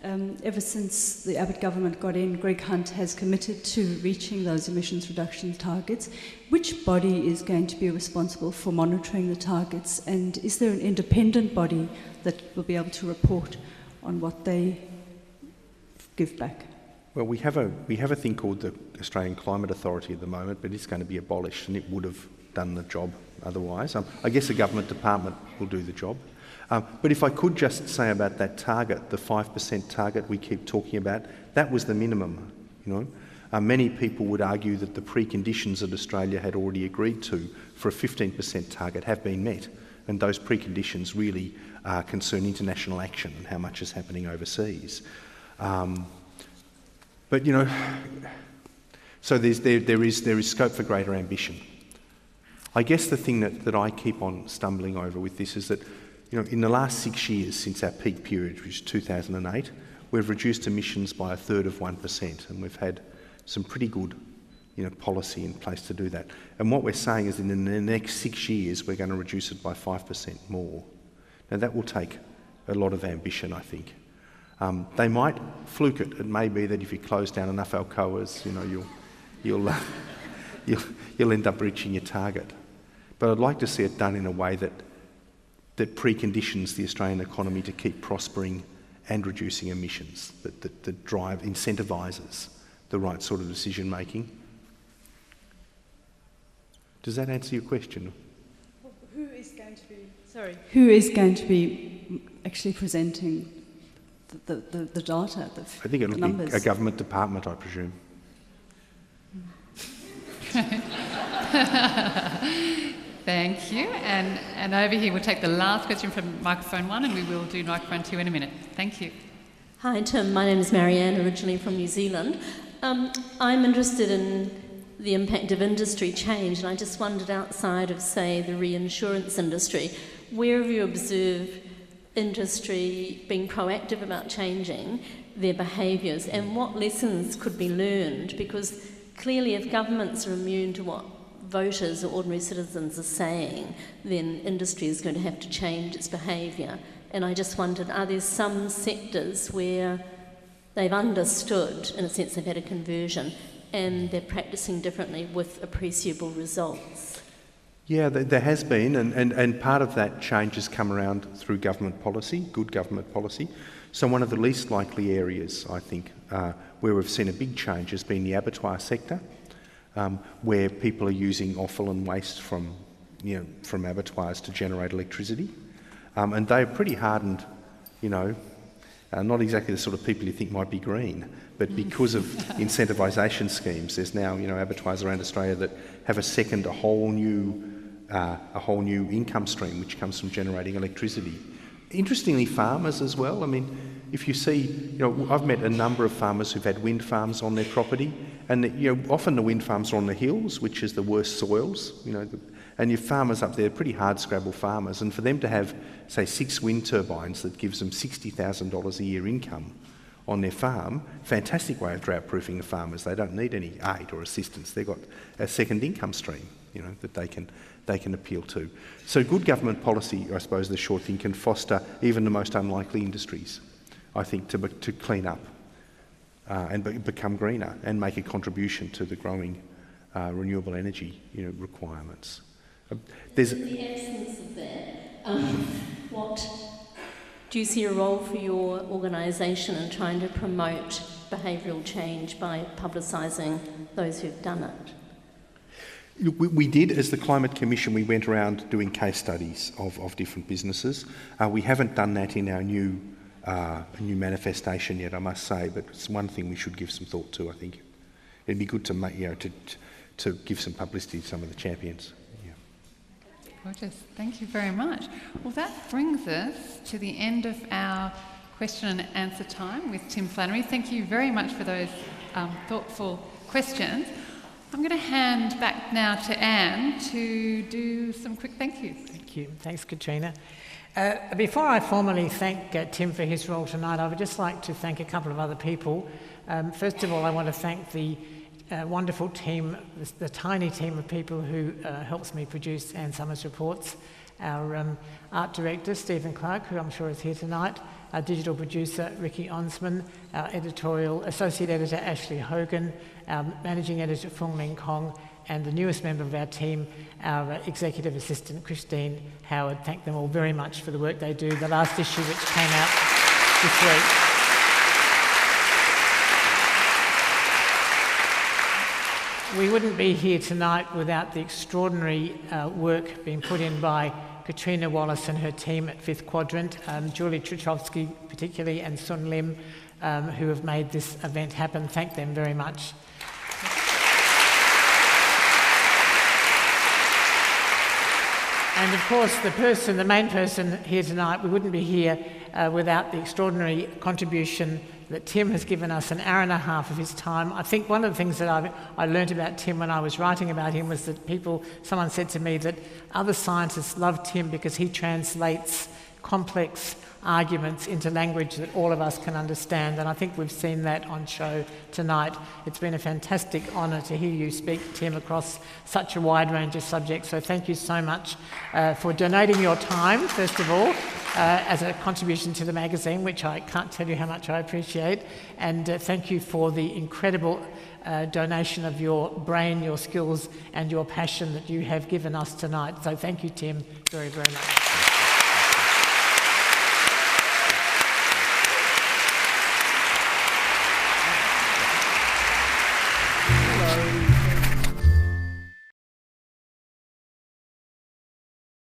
Ever since the Abbott government got in, Greg Hunt has committed to reaching those emissions reduction targets. Which body is going to be responsible for monitoring the targets, and is there an independent body that will be able to report on what they give back? Well, we have a thing called the Australian Climate Authority at the moment, but it's going to be abolished, and it would have done the job otherwise. I guess the government department will do the job. But if I could just say about that target, the 5% target we keep talking about, that was the minimum. Many people would argue that the preconditions that Australia had already agreed to for a 15% target have been met, and those preconditions really concern international action and how much is happening overseas. But so there is scope for greater ambition. I guess the thing that I keep on stumbling over with this is that, in the last 6 years since our peak period, which is 2008, we've reduced emissions by 1/3 of 1%, and we've had some pretty good, policy in place to do that. And what we're saying is, in the next 6 years, we're going to reduce it by 5% more. Now that will take a lot of ambition, I think. They might fluke it. It may be that if you close down enough Alcoas, you'll end up reaching your target. But I'd like to see it done in a way that preconditions the Australian economy to keep prospering and reducing emissions, that drive, incentivises the right sort of decision making. Does that answer your question? Who is going to be actually presenting the data, I think it'll be a government department, I presume. Thank you. And over here, we'll take the last question from microphone 1, and we will do microphone 2 in a minute. Thank you. Hi, Tim. My name is Marianne, originally from New Zealand. I'm interested in the impact of industry change, and I just wondered, outside of, say, the reinsurance industry, where have you observed industry being proactive about changing their behaviours, and what lessons could be learned? Because clearly, if governments are immune to what voters or ordinary citizens are saying, then industry is going to have to change its behaviour. And I just wondered, are there some sectors where they've understood, in a sense they've had a conversion, and they're practising differently with appreciable results? Yeah, there has been, and part of that change has come around through government policy, good government policy. So one of the least likely areas, I think, where we've seen a big change has been the abattoir sector, where people are using offal and waste from abattoirs to generate electricity. And they're pretty hardened, Not exactly the sort of people you think might be green, but because of incentivisation schemes, there's now abattoirs around Australia that have a whole new income stream which comes from generating electricity. Interestingly, farmers as well. I mean, if you see, I've met a number of farmers who've had wind farms on their property, and often the wind farms are on the hills, which is the worst soils. And your farmers up there are pretty hard-scrabble farmers, and for them to have, say, 6 wind turbines that gives them $60,000 a year income on their farm, fantastic way of drought-proofing the farmers. They don't need any aid or assistance. They've got a second income stream, that they can appeal to. So good government policy, I suppose, the short thing, can foster even the most unlikely industries, I think, to clean up and become greener and make a contribution to the growing renewable energy requirements. In the absence of that, what do you see a role for your organisation in trying to promote behavioural change by publicising those who've done it? Look, we did, as the Climate Commission, we went around doing case studies of different businesses. We haven't done that in our new manifestation yet, I must say, but it's one thing we should give some thought to, I think. It'd be good to make, to give some publicity to some of the champions. Gorgeous. Thank you very much. Well, that brings us to the end of our question and answer time with Tim Flannery. Thank you very much for those thoughtful questions. I'm going to hand back now to Anne to do some quick thank yous. Thank you. Thanks, Katrina. Before I formally thank Tim for his role tonight, I would just like to thank a couple of other people. First of all, I want to thank the wonderful team, the tiny team of people who helps me produce Anne Summers' reports. Our art director, Stephen Clark, who I'm sure is here tonight, our digital producer, Ricky Onsman, our associate editor, Ashley Hogan, our managing editor, Fung Ling Kong, and the newest member of our team, our executive assistant, Christine Howard. Thank them all very much for the work they do. The last issue, which came out this week. We wouldn't be here tonight without the extraordinary work being put in by Katrina Wallace and her team at Fifth Quadrant, Julie Truchowski particularly, and Sun Lim, who have made this event happen. Thank them very much. And of course, the main person here tonight, we wouldn't be here without the extraordinary contribution that Tim has given us, an hour and a half of his time. I think one of the things that I learnt about Tim when I was writing about him was that someone said to me that other scientists love Tim because he translates complex arguments into language that all of us can understand, and I think we've seen that on show tonight. It's been a fantastic honour to hear you speak, Tim, across such a wide range of subjects, so thank you so much for donating your time, first of all, as a contribution to the magazine, which I can't tell you how much I appreciate, and thank you for the incredible donation of your brain, your skills and your passion that you have given us tonight. So thank you, Tim, very, very much.